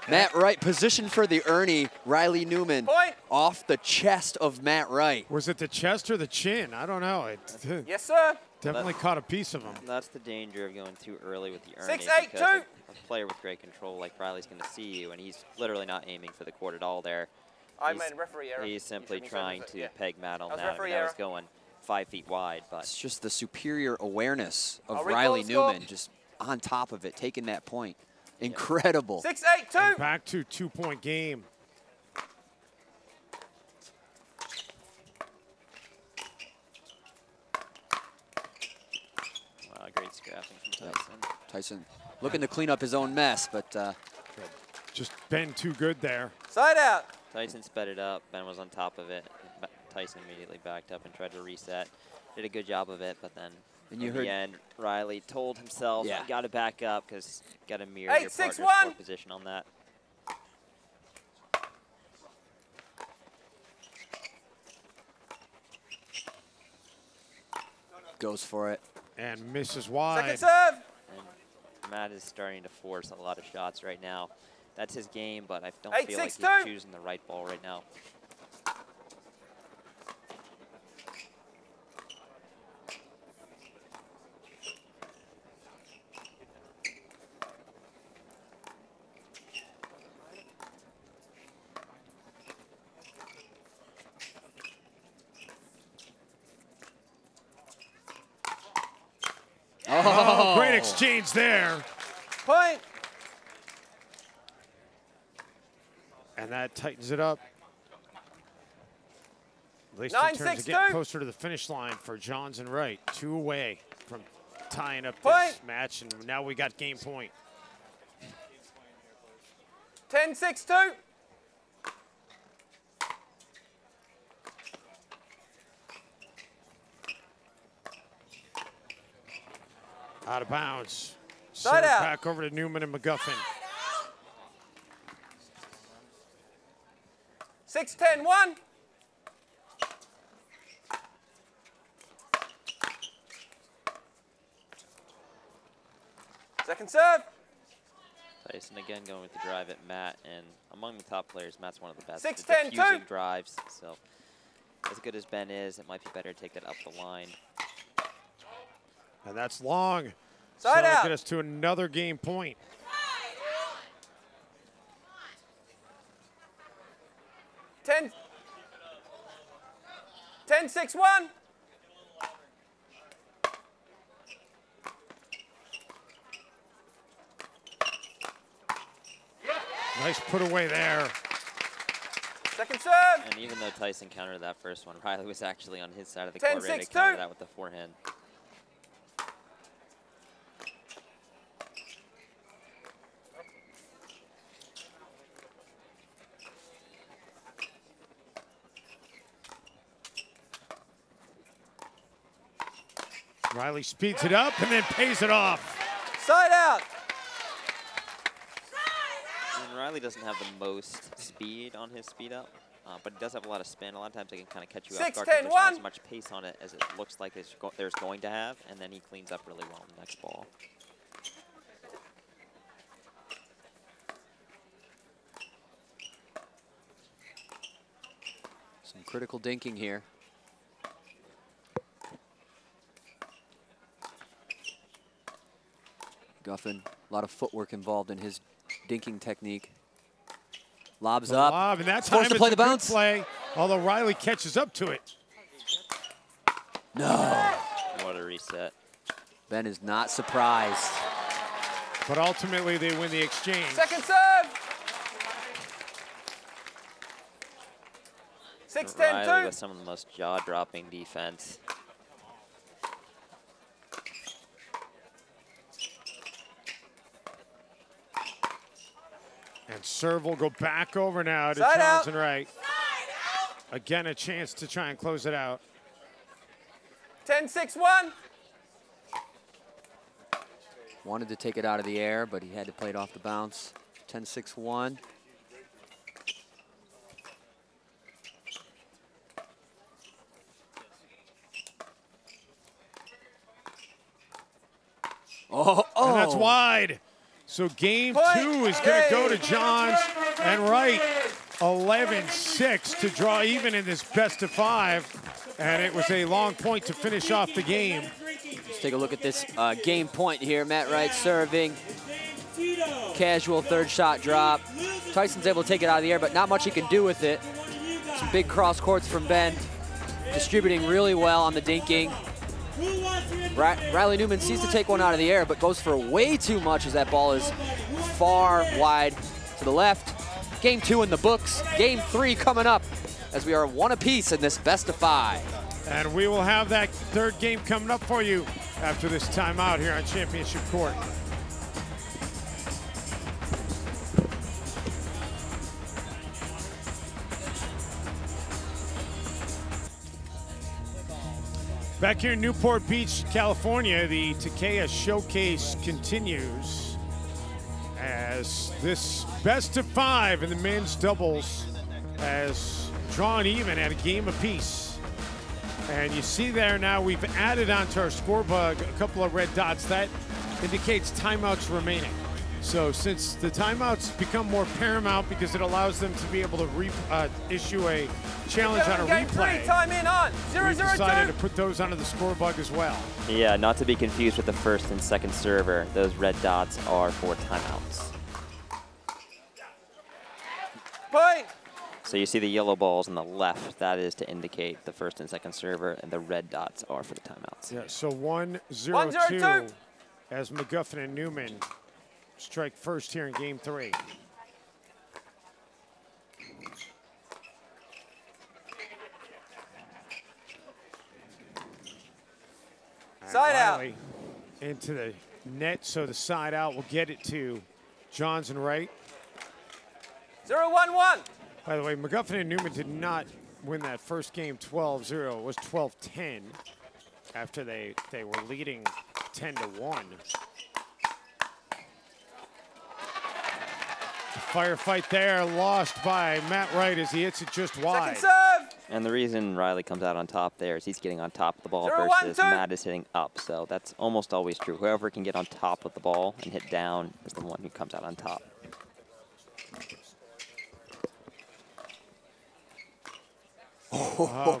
Matt Wright, position for the Ernie. Riley Newman Point. off the chest of Matt Wright. Was it the chest or the chin? I don't know. It Yes, sir. definitely caught a piece of him. That's the danger of going too early with the Ernie. 6, 8, because 2. A player with great control like Riley's going to see you, and he's literally not aiming for the court at all there. I He's- made a referee error. He's simply You should be trying serving to it. peg Matt on That was that. referee That was error. going 5 feet wide, but It's just the superior awareness of I'll recall Riley the score. Newman, just on top of it, taking that point. Incredible. 6, 8, 2. And back to 2-point game. wow, great scrapping from Tyson. Tyson looking to clean up his own mess, but Just been too good there. Side out. Tyson sped it up. Ben was on top of it. Tyson immediately backed up and tried to reset. Did a good job of it, but then And you in heard- the end, Riley told himself, Yeah. got to back up because got to mirror 8, your 6, partner's 1. court position on that. goes for it. And misses wide. Second serve. And Matt is starting to force a lot of shots right now. That's his game, but I don't 8, feel like 6, he's 2. choosing the right ball right now. Oh, great exchange there. Point. And that tightens it up. At least 9, in terms 6, of getting 2. closer to the finish line for Johns and Wright. 2 away from tying up Point. this match, and now we got game point. 10, 6, 2. Out of bounds. Side Serve out. back over to Newman and McGuffin. 6, 10, 1. Second serve. Tyson again going with the drive at Matt, and among the top players, Matt's one of the best 6, at 10, 2. diffusing drives. So as good as Ben is, it might be better to take that up the line. And that's long. So Side that'll out. get us to another game point. Ten, 10, 6, 1. Nice put away there. Second serve. And even though Tyson countered that first one, Riley was actually on his side of the 10, court ready to 6, counter 2. that with the forehand. Riley speeds it up and then pays it off. Side out. And Riley doesn't have the most speed on his speed up, but he does have a lot of spin. A lot of times it can kind of catch you off 6, guard 10, 'cause there's not 1. as much pace on it as it looks like there's going to have, and then he cleans up really well on the next ball. Some critical dinking here. McGuffin, a lot of footwork involved in his dinking technique. Lobs up. Lob, and that's forced to play the bounce. Play, although Riley catches up to it. No. What a reset. Ben is not surprised. But ultimately, they win the exchange. Second serve. 6-10-2. Riley with some of the most jaw-dropping defense. And serve will go back over now to Side Johnson out. Wright. Again, a chance to try and close it out. 10-6-1. Wanted to take it out of the air, but he had to play it off the bounce. 10-6-1. And that's wide. So game two is going to go to Johns and Wright. 11-6 to draw even in this best of 5. And it was a long point to finish off the game. Let's take a look at this game point here. Matt Wright serving. Casual third shot drop. Tyson's able to take it out of the air, but not much he can do with it. Some big cross courts from Ben. Distributing really well on the dinking. Riley Newman sees to take one out of the air, but goes for way too much as that ball is far wide to the left. Game 2 in the books. Game 3 coming up as we are 1 apiece in this best of 5. And we will have that third game coming up for you after this timeout here on Championship Court. Back here in Newport Beach, California, the Takeya Showcase continues as this best of 5 in the men's doubles has drawn even at a game apiece. And you see there now we've added onto our scoreboard a couple of red dots. That indicates timeouts remaining. So since the timeouts become more paramount because it allows them to be able to issue a challenge on a replay, Time in on. we decided to put those onto the scoreboard as well. Yeah, not to be confused with the first and second server. Those red dots are for timeouts. Point. So you see the yellow balls on the left. That is to indicate the first and second server, and the red dots are for the timeouts. Yeah, so 1-0-2 1-0-2 as McGuffin and Newman strike first here in game 3. Side out. Riley into the net, so the side out will get it to Johns and Wright. 0-1-1. By the way, McGuffin and Newman did not win that first game 12-0. It was 12-10 after they were leading 10-1. Firefight there, lost by Matt Wright as he hits it just wide. Second serve. And the reason Riley comes out on top there is he's getting on top of the ball 0-1-2. versus Matt is hitting up. So that's almost always true. Whoever can get on top of the ball and hit down is the one who comes out on top.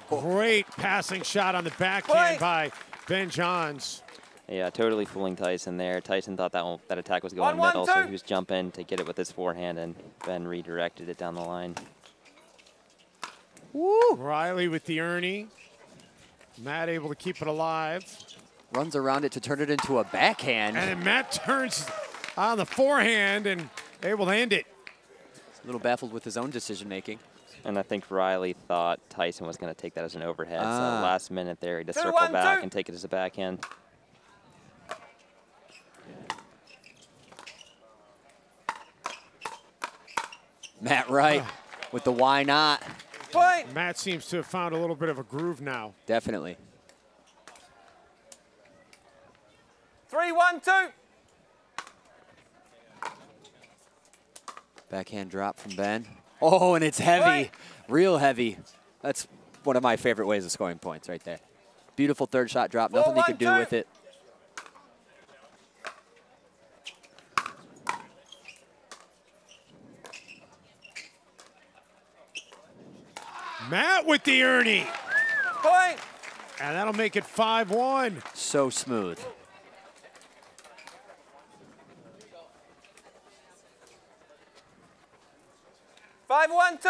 Great passing shot on the backhand by Ben Johns. Yeah, totally fooling Tyson there. Tyson thought that attack was going middle, so he was jumping to get it with his forehand, and Ben redirected it down the line. Woo! Riley with the Ernie. Matt able to keep it alive. Runs around it to turn it into a backhand. And then Matt turns on the forehand and able to end it. A little baffled with his own decision making. And I think Riley thought Tyson was going to take that as an overhead. So last minute there, he just 2-1-2. circle back and take it as a backhand. Matt Wright with the why not. Point. Matt seems to have found a little bit of a groove now. Definitely. 3-1-2. Backhand drop from Ben. Oh, and it's heavy. Point. Real heavy. That's one of my favorite ways of scoring points right there. Beautiful third shot drop. Nothing he could do 4-1-2. with it. Matt with the Ernie. Point. And that'll make it 5-1. So smooth. Five, 1, 2.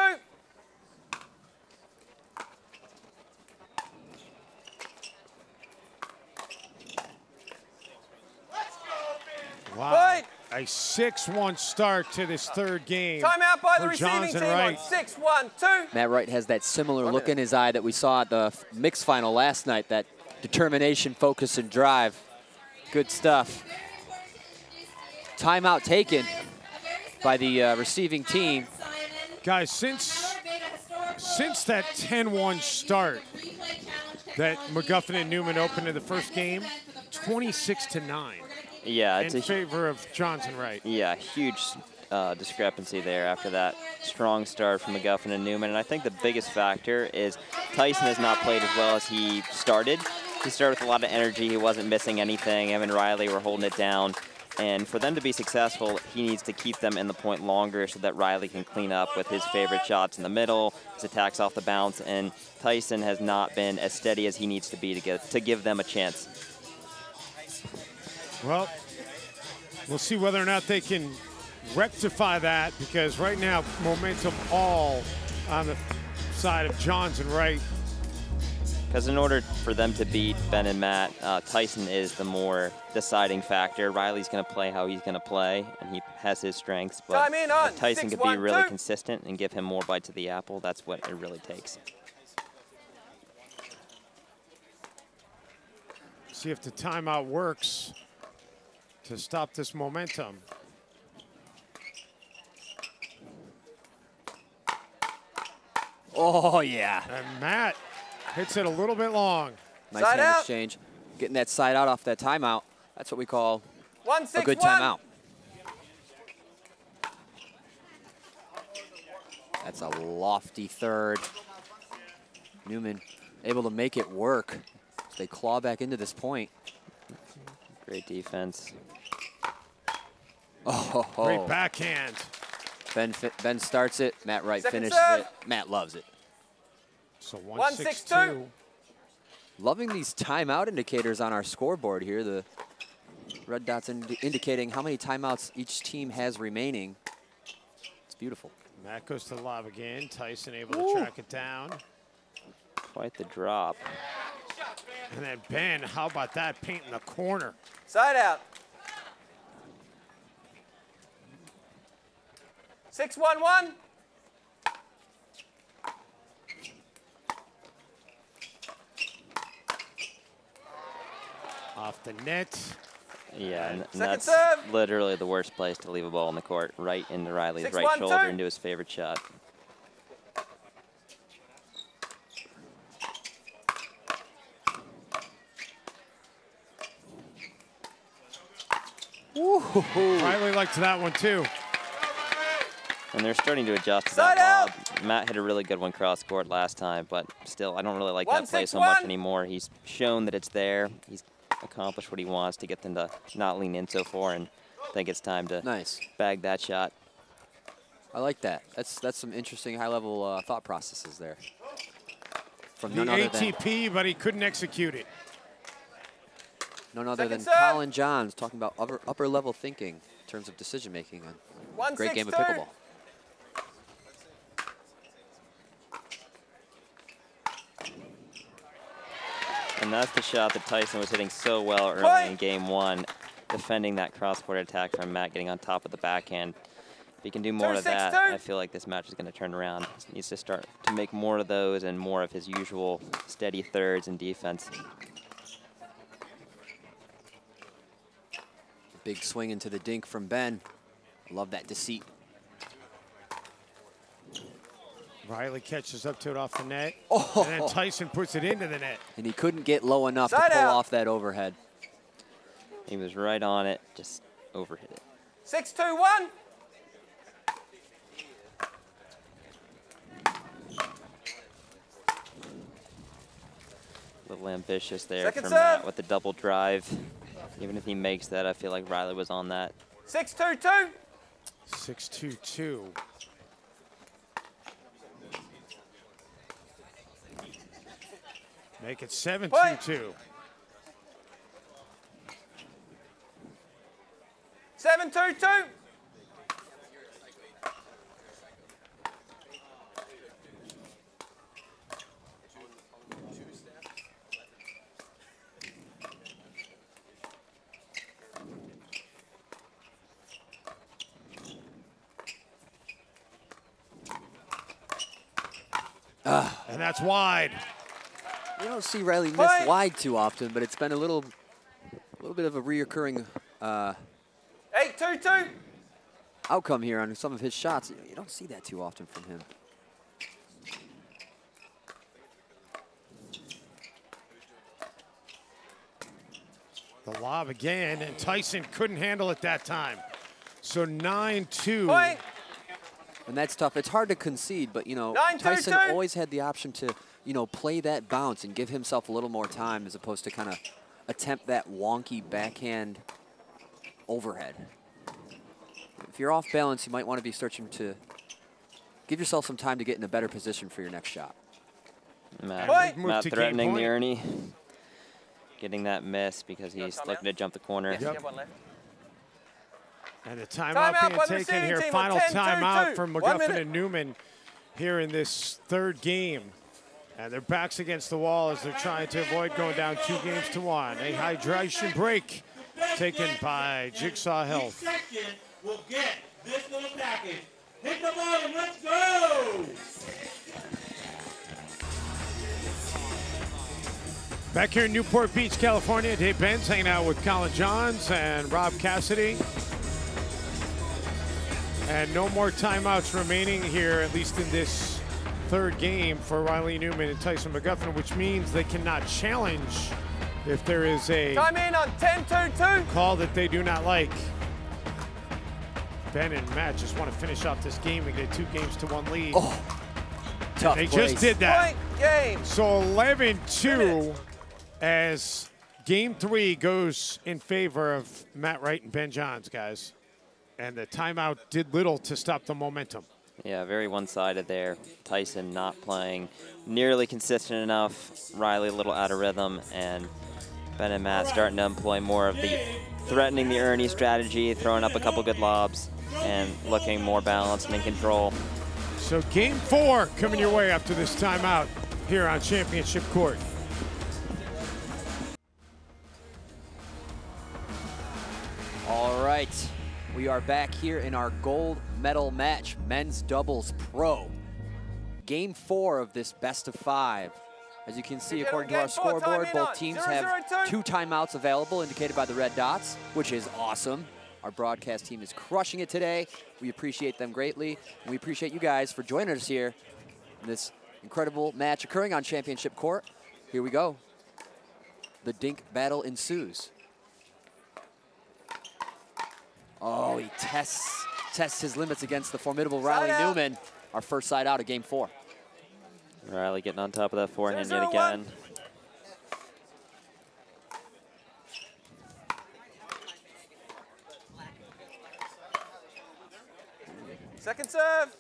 Wow. Point. A 6-1 start to this third game. Timeout by the for receiving Johnson team Wright. on 6, 1, 2. Matt Wright has that similar look in his eye that we saw at the mixed final last night, that determination, focus, and drive. Good stuff. Timeout taken by the receiving team. Guys, since that 10-1 start that McGuffin and Newman opened in the first game, 26-9. Yeah, it's in favor of Johnson Wright. Yeah, huge discrepancy there after that strong start from McGuffin and Newman. And I think the biggest factor is Tyson has not played as well as he started. He started with a lot of energy. He wasn't missing anything. Him and Riley were holding it down. And for them to be successful, he needs to keep them in the point longer so that Riley can clean up with his favorite shots in the middle, his attacks off the bounce. And Tyson has not been as steady as he needs to be to give them a chance. Well, we'll see whether or not they can rectify that, because right now, momentum all on the side of Johnson Wright. Because in order for them to beat Ben and Matt, Tyson is the more deciding factor. Riley's going to play how he's going to play, and he has his strengths. But if Tyson could be really consistent and give him more bites of the apple, that's what it really takes. See if the timeout works to stop this momentum. Oh, yeah. And Matt hits it a little bit long. Nice hand exchange. Getting that side out off that timeout. That's what we call a good timeout. That's a lofty third. Newman able to make it work. They claw back into this point. Great defense. Oh, great backhand. Ben starts it. Matt Wright finishes it. Matt loves it. So 1-6-2. Loving these timeout indicators on our scoreboard here. The red dots indicating how many timeouts each team has remaining. It's beautiful. Matt goes to the lob again. Tyson able to track it down. Quite the drop. And then Ben, how about that, painting the corner? Side out. 6-1-1. Off the net. Yeah, and that's literally the worst place to leave a ball on the court, right into Riley's right shoulder into his favorite shot. Riley liked that one too. And they're starting to adjust to that lob. Matt hit a really good one cross court last time, but still, I don't really like that play so much anymore. He's shown that it's there. He's accomplished what he wants to get them to not lean in so far, and I think it's time to bag that shot. I like that. That's some interesting high-level thought processes there. From the ATP, but he couldn't execute it. None other than Colin Johns talking about upper-level thinking in terms of decision-making on a great game of pickleball. And that's the shot that Tyson was hitting so well early in game one, defending that cross-court attack from Matt, getting on top of the backhand. If he can do more of that, I feel like this match is going to turn around. He needs to start to make more of those and more of his usual steady thirds and defense. Big swing into the dink from Ben. Love that deceit. Riley catches up to it off the net. And then Tyson puts it into the net. And he couldn't get low enough to pull off that overhead. He was right on it, just overhit it. 6-2-1. A little ambitious there from Matt with the double drive. Even if he makes that, I feel like Riley was on that. 6-2-2. 6-2-2. Make it 7-2-2. 7-2-2. And that's wide. You don't see Riley miss wide too often, but it's been a little bit of a reoccurring 8-2-2. outcome here on some of his shots. You don't see that too often from him. The lob again, and Tyson couldn't handle it that time. So 9-2. And that's tough. It's hard to concede, but, you know, 9-2-2. Tyson always had the option to, you know, play that bounce and give himself a little more time as opposed to kind of attempt that wonky backhand overhead. If you're off balance, you might want to be searching to give yourself some time to get in a better position for your next shot. Matt threatening the Ernie. Getting that miss because he's looking to jump the corner. Yep. And the timeout being taken here. Final timeout for McGuffin and Newman here in this third game. And their backs against the wall as they're trying to avoid going down 2-1. A hydration break taken by Jigsaw Health. We'll get this little package. Hit the ball and let's go! Back here in Newport Beach, California, Dave Benz hanging out with Colin Johns and Rob Cassidy. And no more timeouts remaining here, at least in this third game for Riley Newman and Tyson McGuffin, which means they cannot challenge if there is a Time in on 10-2-2. call that they do not like. Ben and Matt just want to finish off this game and get 2-1 lead. Oh, tough They place. just did that. Point game. So 11-2 as game 3 goes in favor of Matt Wright and Ben Johns, guys. And the timeout did little to stop the momentum. Yeah, very one-sided there. Tyson not playing nearly consistent enough. Riley a little out of rhythm, and Ben and Matt starting to employ more of the threatening the Ernie strategy, throwing up a couple good lobs, and looking more balanced and in control. So game 4 coming your way after this timeout here on Championship Court. All right, we are back here in our gold medal match, men's doubles pro. Game 4 of this best of 5. As you can see, according to our scoreboard, both teams have 2 timeouts available, indicated by the red dots, which is awesome. Our broadcast team is crushing it today. We appreciate them greatly, and we appreciate you guys for joining us here in this incredible match occurring on Championship Court. Here we go. The dink battle ensues. Oh, he tests his limits against the formidable Riley Newman. Our first side out of game 4. Riley getting on top of that forehand yet again. Second serve.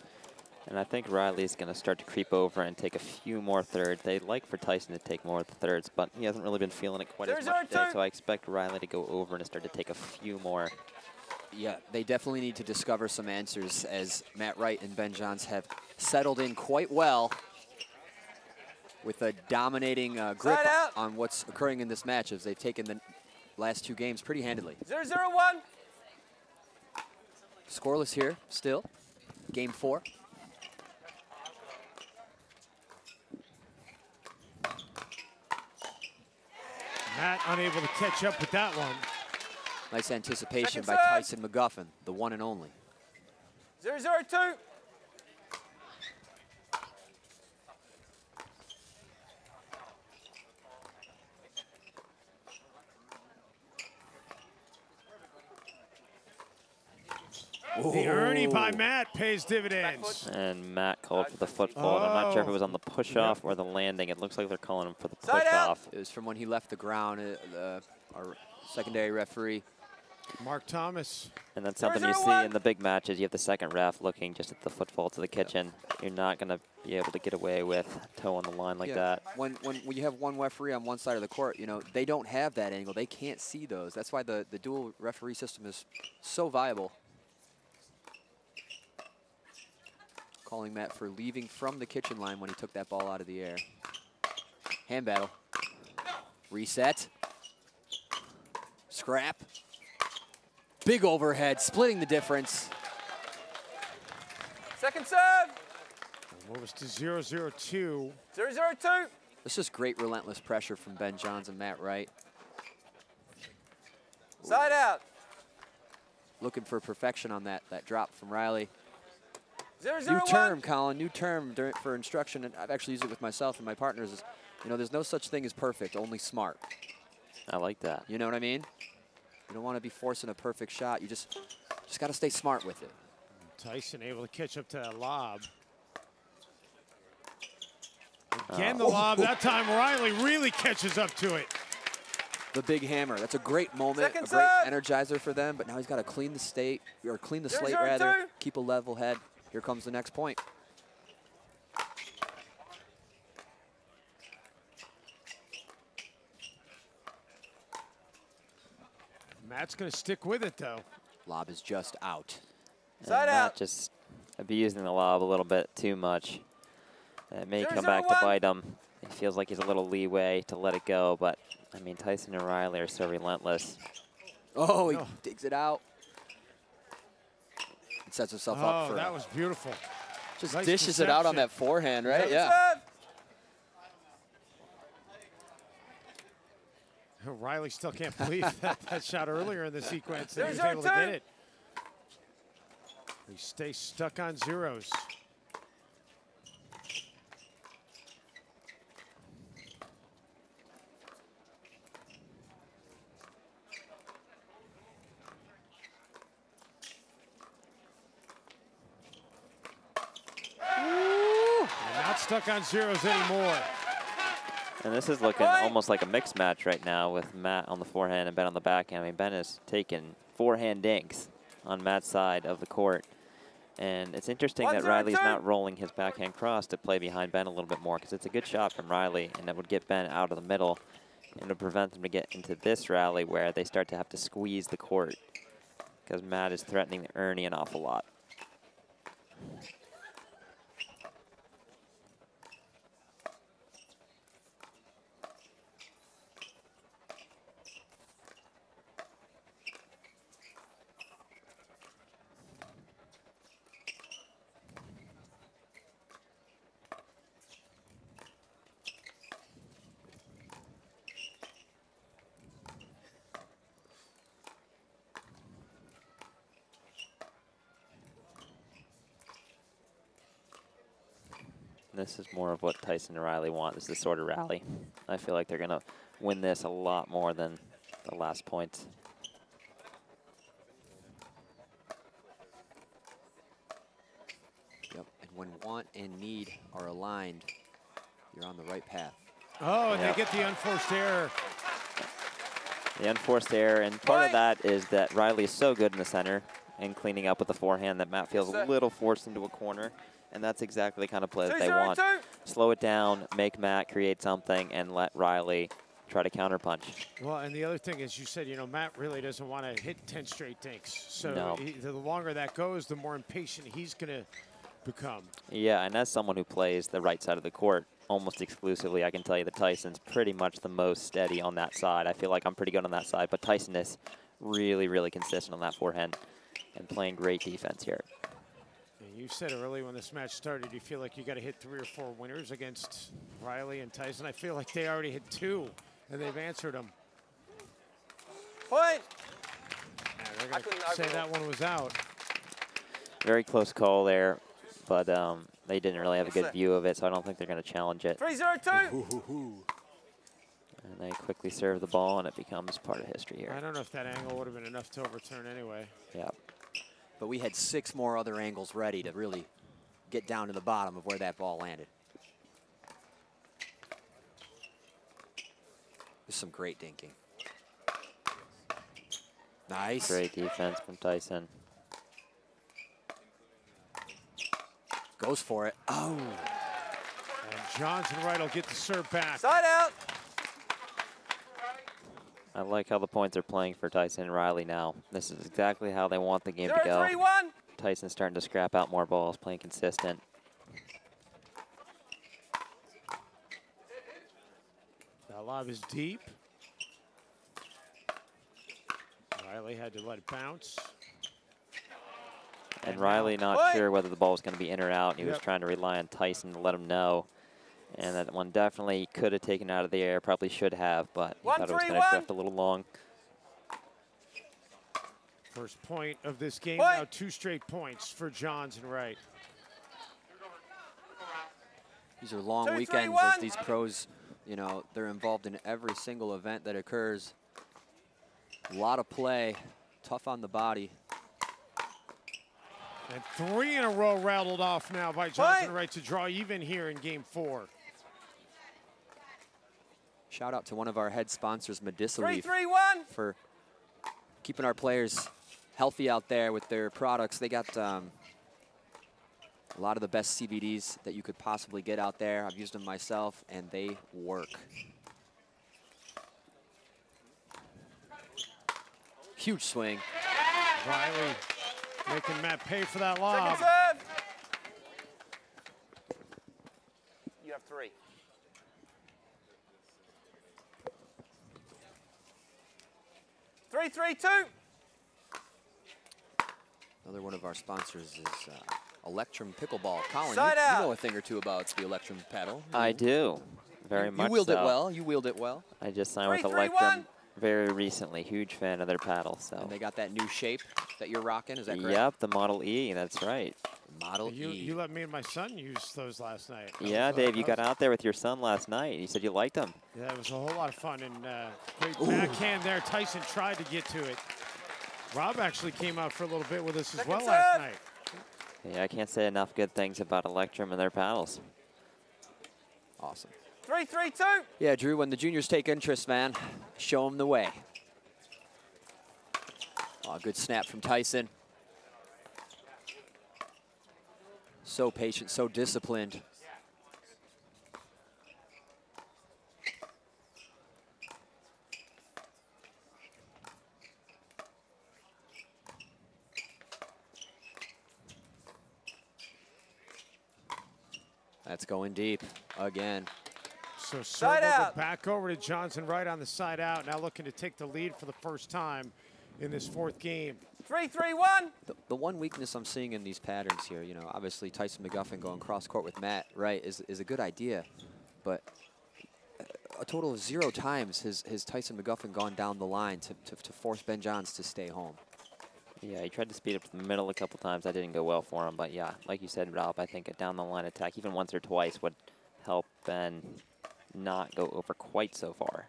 And I think Riley's going to start to creep over and take a few more thirds. They'd like for Tyson to take more of the thirds, but he hasn't really been feeling it quite as much today, so I expect Riley to go over and start to take a few more. Yeah, they definitely need to discover some answers, as Matt Wright and Ben Johns have settled in quite well with a dominating grip on what's occurring in this match, as they've taken the last 2 games pretty handily. 0-0-1. Scoreless here still, game 4. Matt unable to catch up with that one. Nice anticipation by Second serve. Tyson McGuffin, the one and only. 0-0-2. The Ernie by Matt pays dividends. And Matt called for the foot fault. I'm not sure if it was on the push-off or the landing. It looks like they're calling him for the push-off. It was from when he left the ground. Our secondary referee Mark Thomas. And that's something you see in the big matches. You have the second ref looking just at the footfall to the kitchen. You're not going to be able to get away with toe on the line like that. When you have one referee on one side of the court, you know, they don't have that angle. They can't see those. That's why the dual referee system is so viable. Calling Matt for leaving from the kitchen line when he took that ball out of the air. Hand battle. Reset. Scrap. Big overhead, splitting the difference. Second serve. Moves to 0-0-2. 0-0-2. This is great relentless pressure from Ben Johns and Matt Wright. Side out. Looking for perfection on that drop from Riley. 0-0-1. New term, Colin, new term for instruction, and I've actually used it with myself and my partners. Is, you know, there's no such thing as perfect, only smart. I like that. You know what I mean? You don't want to be forcing a perfect shot. You just got to stay smart with it. Tyson able to catch up to that lob. Again, the lob. That time Riley really catches up to it. The big hammer. That's a great moment, Second a great serve. energizer for them. But now he's got to clean the slate 0-0-2. rather. Keep a level head. Here comes the next point. Matt's going to stick with it, though. Lob is just out. Side out. Just abusing the lob a little bit too much. It may come back to 0-0-1. bite him. He feels like he's a little leeway to let it go, but I mean, Tyson and Riley are so relentless. Oh, he digs it out. And sets himself up for that was beautiful. just nice dishes it out on deception. that forehand, right? Second Yeah. serve. Riley still can't believe that shot earlier in the sequence that he was 0-0-2. able to get it. He stays stuck on zeros. Not stuck on zeros anymore. And this is looking almost like a mixed match right now with Matt on the forehand and Ben on the backhand. I mean, Ben has taken forehand dinks on Matt's side of the court. And it's interesting that Riley's not rolling his backhand cross to play behind Ben a little bit more, because it's a good shot from Riley, and that would get Ben out of the middle and would prevent them to get into this rally where they start to have to squeeze the court, because Matt is threatening Ernie an awful lot. This is more of what Tyson and Riley want, is this sort of rally. I feel like they're going to win this a lot more than the last point. Yep. And when want and need are aligned, you're on the right path. Oh, and they get the unforced error. The unforced error, and part of that is that Riley is so good in the center and cleaning up with the forehand that Matt feels a little forced into a corner. And that's exactly the kind of play that they want. Slow it down, make Matt create something, and let Riley try to counterpunch. Well, and the other thing is, you said, you know, Matt really doesn't want to hit 10 straight dinks. So No. The longer that goes, the more impatient he's going to become. Yeah, and as someone who plays the right side of the court almost exclusively, I can tell you that Tyson's pretty much the most steady on that side. I feel like I'm pretty good on that side, but Tyson is really, really consistent on that forehand and playing great defense here. You said early when this match started, you feel like you got to hit 3 or 4 winners against Riley and Tyson. I feel like they already hit 2, and they've answered them. Point. Yeah, they're going to say that one was out. Very close call there, but they didn't really have a good view of it, so I don't think they're going to challenge it. 3-0-2. And they quickly serve the ball, and it becomes part of history here. I don't know if that angle would have been enough to overturn anyway. Yeah. But we had 6 more other angles ready to really get down to the bottom of where that ball landed. There's some great dinking. Nice. Great defense from Tyson. Goes for it. Oh. And Johnson Wright will get the serve back. Side out. I like how the points are playing for Tyson and Riley now. This is exactly how they want the game to go. 0-3-1. Tyson's starting to scrap out more balls, playing consistent. That lob is deep. Riley had to let it bounce. And Riley not What? sure whether the ball was going to be in or out. He was Yep. trying to rely on Tyson to let him know. And that one definitely could have taken out of the air, probably should have, but he thought it was going to 1-3-1. drift a little long. First point of this game, Point. now 2 straight points for Johns and Wright. These are long 2-3-1. weekends as these pros, you know, they're involved in every single event that occurs. A lot of play, tough on the body. And 3 in a row rattled off now by Johnson Wright to draw even here in game 4. Shout out to one of our head sponsors, Medicaleaf, 3-3-1. for keeping our players healthy out there with their products. They got a lot of the best CBDs that you could possibly get out there. I've used them myself, and they work. Huge swing. Riley making Matt pay for that Second lob. serve. You have 3. Three, 3-2. Another one of our sponsors is Electrum Pickleball. Colin, Side you out. know a thing or two about the Electrum paddle. I do, very much You wield it so. well. You wield it well. I just signed with 3-3-1. Electrum very recently. Huge fan of their paddle. So. And they got that new shape that you're rocking. Is that correct? Yep, the Model E. That's right. Model You, E. you let me and my son use those last night. Yeah, Dave, you got out there with your son last night. You said you liked them. Yeah, it was a whole lot of fun, and great backhand there. Tyson tried to get to it. Rob actually came out for a little bit with us as Second well serve. last night. Yeah, I can't say enough good things about Electrum and their paddles. Awesome. 3-3-2. Yeah, Drew, when the juniors take interest, man, show them the way. Oh, good snap from Tyson. So patient, so disciplined. That's going deep again. So Side serve out. back over to Johnson Wright on the side out, now looking to take the lead for the first time in this 4th game. 3-3-1. The one weakness I'm seeing in these patterns here, you know, obviously Tyson McGuffin going cross court with Matt Wright is a good idea, but a total of 0 times has Tyson McGuffin gone down the line to force Ben Johns to stay home. Yeah, he tried to speed up to the middle a couple times. That didn't go well for him. But yeah, like you said, Rob, I think a down the line attack, even once or twice, would help Ben not go over quite so far.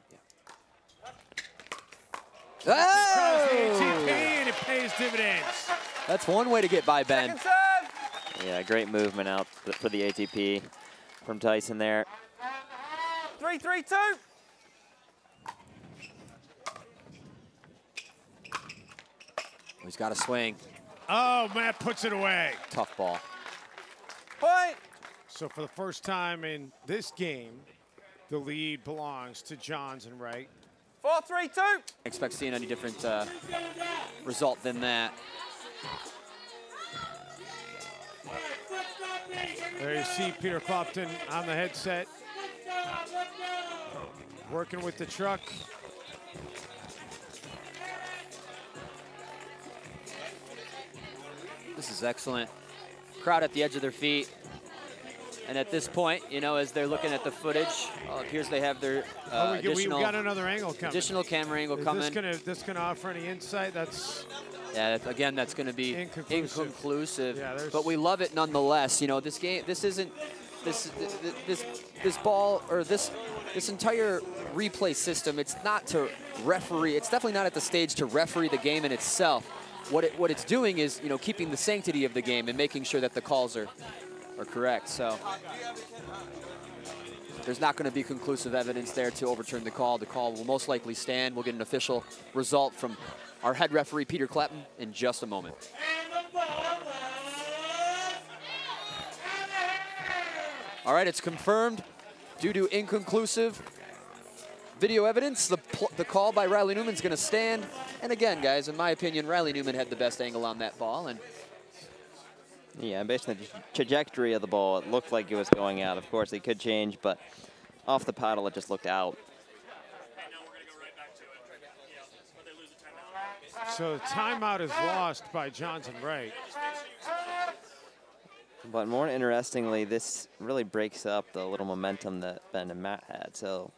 Tries the Oh! ATP, and it pays dividends. That's one way to get by Ben. Second serve. Yeah, great movement out for the ATP from Tyson there. 3-3-2. He's got a swing. Oh, Matt puts it away. Tough ball. Point. So for the first time in this game, the lead belongs to Johns and Wright. 4-3-2. Expect seeing any different result than that. There you see Peter Clopton on the headset, working with the truck. This is excellent. Crowd at the edge of their feet. And at this point, you know, as they're looking at the footage, it appears they have their We got another angle coming. additional camera angle Is coming. this gonna offer any insight? That's Yeah, again, that's going to be Inconclusive. inconclusive. Yeah, there's- but we love it nonetheless. You know, this game, this isn't this ball or this entire replay system. It's not to referee. It's definitely not at the stage to referee the game in itself. What it's doing is, you know, keeping the sanctity of the game and making sure that the calls are correct. So there's not going to be conclusive evidence there to overturn the call. The call will most likely stand. We'll get an official result from our head referee, Peter Clapton, in just a moment. All right, it's confirmed. Due to inconclusive video evidence, the call by Riley Newman is going to stand. And again, guys, in my opinion, Riley Newman had the best angle on that ball. And yeah, based on the trajectory of the ball, it looked like it was going out. Of course, it could change, but off the paddle, it just looked out. So timeout is lost by Johnson Wright. But more interestingly, this really breaks up the little momentum that Ben and Matt had. So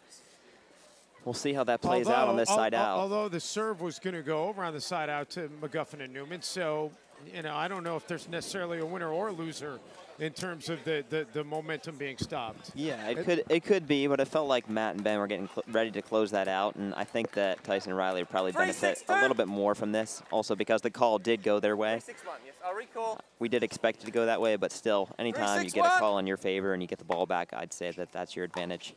we'll see how that plays out on this side out. Although the serve was going to go over on the side out to McGuffin and Newman. So, you know, I don't know if there's necessarily a winner or a loser in terms of the momentum being stopped. Yeah, it could be, but it felt like Matt and Ben were getting ready to close that out, and I think that Tyson and Riley would probably benefit a little bit more from this, also because the call did go their way. Yes, I'll recall. We did expect it to go that way, but still, anytime you get a call in your favor and you get the ball back, I'd say that that's your advantage.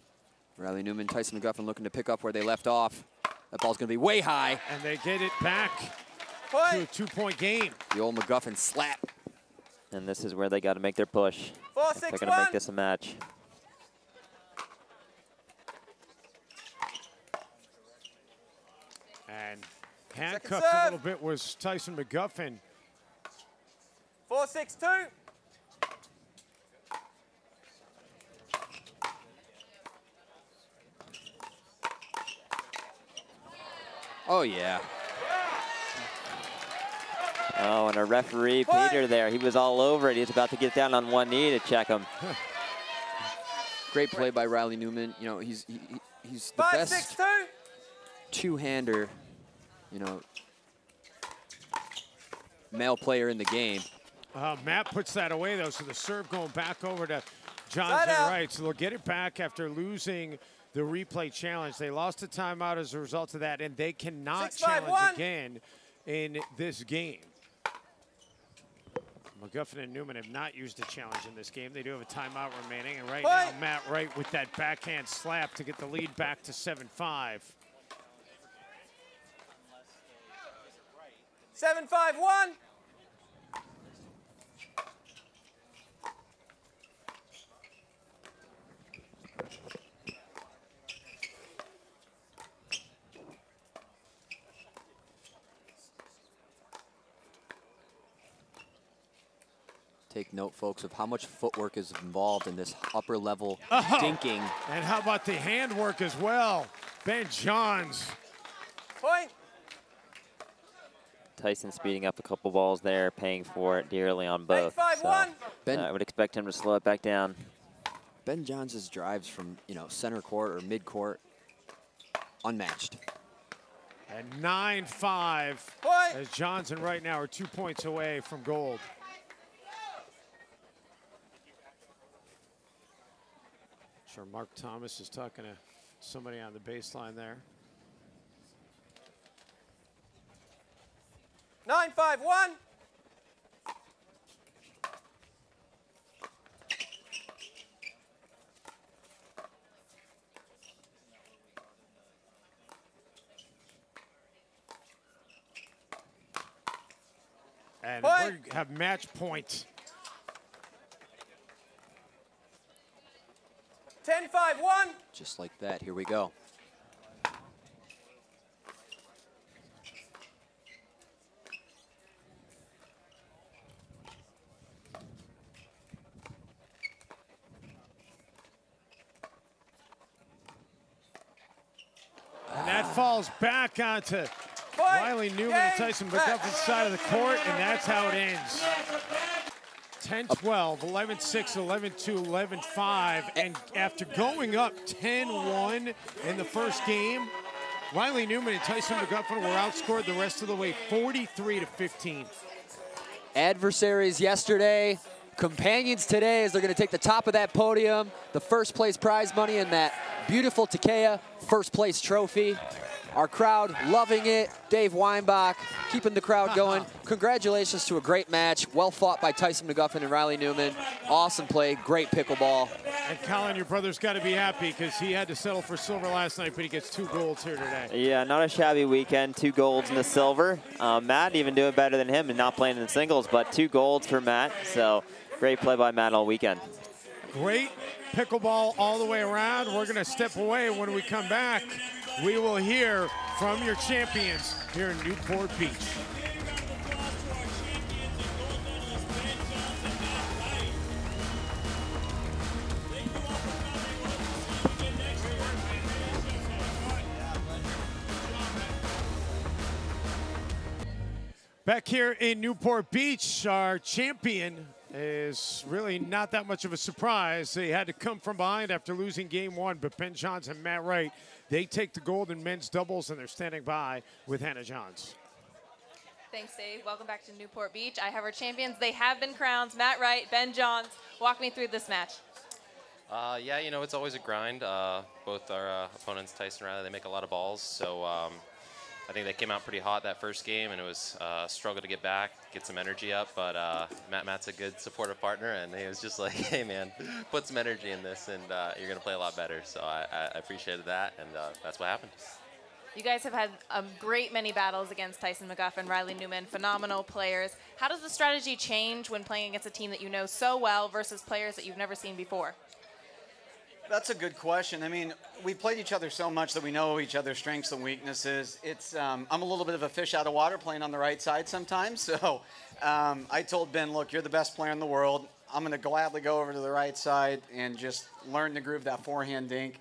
Riley Newman, Tyson McGuffin looking to pick up where they left off. That ball's going to be way high. And they get it back to a 2-point game. The old McGuffin slap. And this is where they got to make their push. 4, if they're 6, going to 1. make this a match. And handcuffed a little bit was Tyson McGuffin. 4, 6, 2. Oh, yeah. Oh, and a referee, Peter, there. He was all over it. He was about to get down on one knee to check him. Great play by Riley Newman. You know, he's the 5, best 6, 2. two-hander, you know, male player in the game. Matt puts that away, though, so the serve going back over to Johnson Wright. So they'll get it back after losing the replay challenge. They lost a timeout as a result of that, and they cannot 6, 5, challenge 1. again in this game. McGuffin and Newman have not used a challenge in this game. They do have a timeout remaining, and right now Matt Wright with that backhand slap to get the lead back to 7-5. 7, 5, 1. Take note, folks, of how much footwork is involved in this upper level dinking. And how about the handwork as well? Ben Johns. Point. Tyson speeding up a couple balls there, paying for it dearly on both. 8, 5, 1. Ben, I would expect him to slow it back down. Ben Johns' drives from, you know, center court or mid court, unmatched. And 9-5 as Johns and Wright now are 2 points away from gold. Sure, Mark Thomas is talking to somebody on the baseline there. 9, 5, 1. And we have match point. 10, 5, 1. Just like that, here we go. And that falls back onto Riley Newman and Tyson McGuffin's side of the court, and that's how it ends. 10-12, 11-6, 11-2, 11-5, and after going up 10-1 in the first game, Riley Newman and Tyson McGuffin were outscored the rest of the way 43-15. Adversaries yesterday, companions today as they're going to take the top of that podium, the first place prize money, and that beautiful Takeya first place trophy. Our crowd loving it. Dave Weinbach keeping the crowd going. Congratulations to a great match. Well fought by Tyson McGuffin and Riley Newman. Awesome play, great pickleball. And Colin, your brother's got to be happy because he had to settle for silver last night, but he gets 2 golds here today. Yeah, not a shabby weekend. 2 golds and a silver. Matt even doing better than him and not playing in the singles, but 2 golds for Matt. So great play by Matt all weekend. Great pickleball all the way around. We're going to step away. When we come back, we will hear from your champions here in Newport Beach. Back here in Newport Beach, our champion is really not that much of a surprise. They had to come from behind after losing game 1, but Ben Johns and Matt Wright, they take the gold in men's doubles, and they're standing by with Hannah Johns. Thanks, Dave. Welcome back to Newport Beach. I have our champions. They have been crowned. Matt Wright, Ben Johns. Walk me through this match. Yeah, you know, it's always a grind. Both our opponents, Tyson and Riley, they make a lot of balls, so I think they came out pretty hot that first game, and it was a struggle to get back, get some energy up. But Matt's a good supportive partner, and he was just like, hey, man, put some energy in this, and you're going to play a lot better. So I appreciated that, and that's what happened. You guys have had a great many battles against Tyson McGuffin, Riley Newman, phenomenal players. How does the strategy change when playing against a team that you know so well versus players that you've never seen before? That's a good question. I mean, we played each other so much that we know each other's strengths and weaknesses. It's I'm a little bit of a fish out of water playing on the right side sometimes. So I told Ben, look, you're the best player in the world. I'm going to gladly go over to the right side and just learn to groove that forehand dink.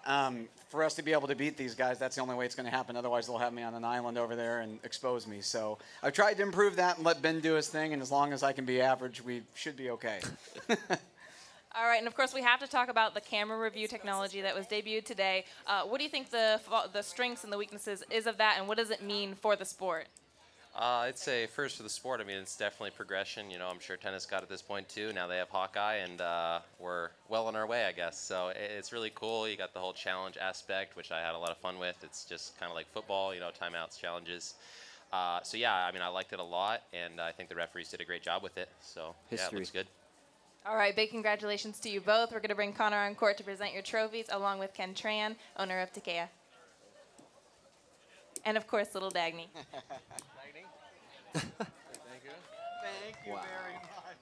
For us to be able to beat these guys, that's the only way it's going to happen. Otherwise, they'll have me on an island over there and expose me. So I've tried to improve that and let Ben do his thing. And as long as I can be average, we should be okay. All right, and of course we have to talk about the camera review technology that was debuted today. What do you think the strengths and the weaknesses is of that, and what does it mean for the sport? I'd say first for the sport, I mean, it's definitely progression. You know, I'm sure tennis got at this point too. Now they have Hawkeye, and we're well on our way, I guess. So it's really cool. You got the whole challenge aspect, which I had a lot of fun with. It's just kind of like football, you know, timeouts, challenges. So yeah, I mean, I liked it a lot, and I think the referees did a great job with it. So yeah, it looks good. All right, big congratulations to you both. We're going to bring Connor on court to present your trophies, along with Ken Tran, owner of Takeya. And, of course, little Dagny. Thank you. Thank you very much.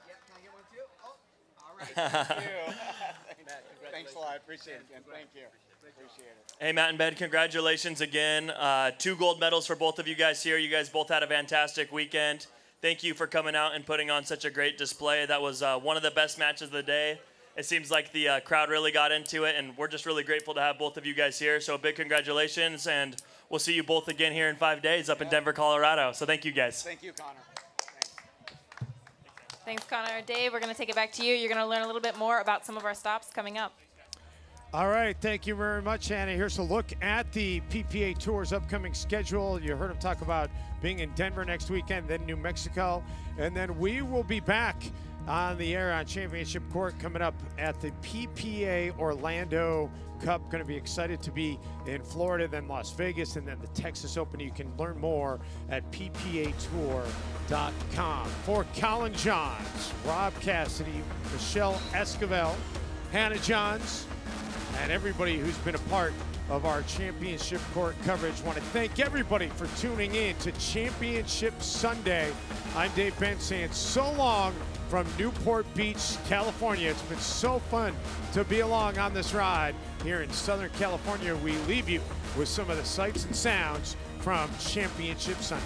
Yep, can I get one too? Oh, all right. Thank you. Thanks a lot. Appreciate it, Ken. Thank you. Appreciate it. Hey, Matt and Ben, congratulations again. 2 gold medals for both of you guys here. You guys both had a fantastic weekend. Thank you for coming out and putting on such a great display. That was one of the best matches of the day. It seems like the crowd really got into it, and we're just really grateful to have both of you guys here. So big congratulations, and we'll see you both again here in 5 days up in Denver, Colorado. So thank you, guys. Thank you, Connor. Thanks, Connor. Dave, we're going to take it back to you. You're going to learn a little bit more about some of our stops coming up. All right, thank you very much, Hannah. Here's a look at the PPA Tour's upcoming schedule. You heard him talk about being in Denver next weekend, then New Mexico, and then we will be back on the air on Championship Court coming up at the PPA Orlando Cup. Going to be excited to be in Florida, then Las Vegas, and then the Texas Open. You can learn more at ppatour.com. For Colin Johns, Rob Cassidy, Michelle Esquivel, Hannah Johns, and everybody who's been a part of our Championship Court coverage. Want to thank everybody for tuning in to Championship Sunday. I'm Dave Ben saying so long from Newport Beach, California. It's been so fun to be along on this ride here in Southern California. We leave you with some of the sights and sounds from Championship Sunday.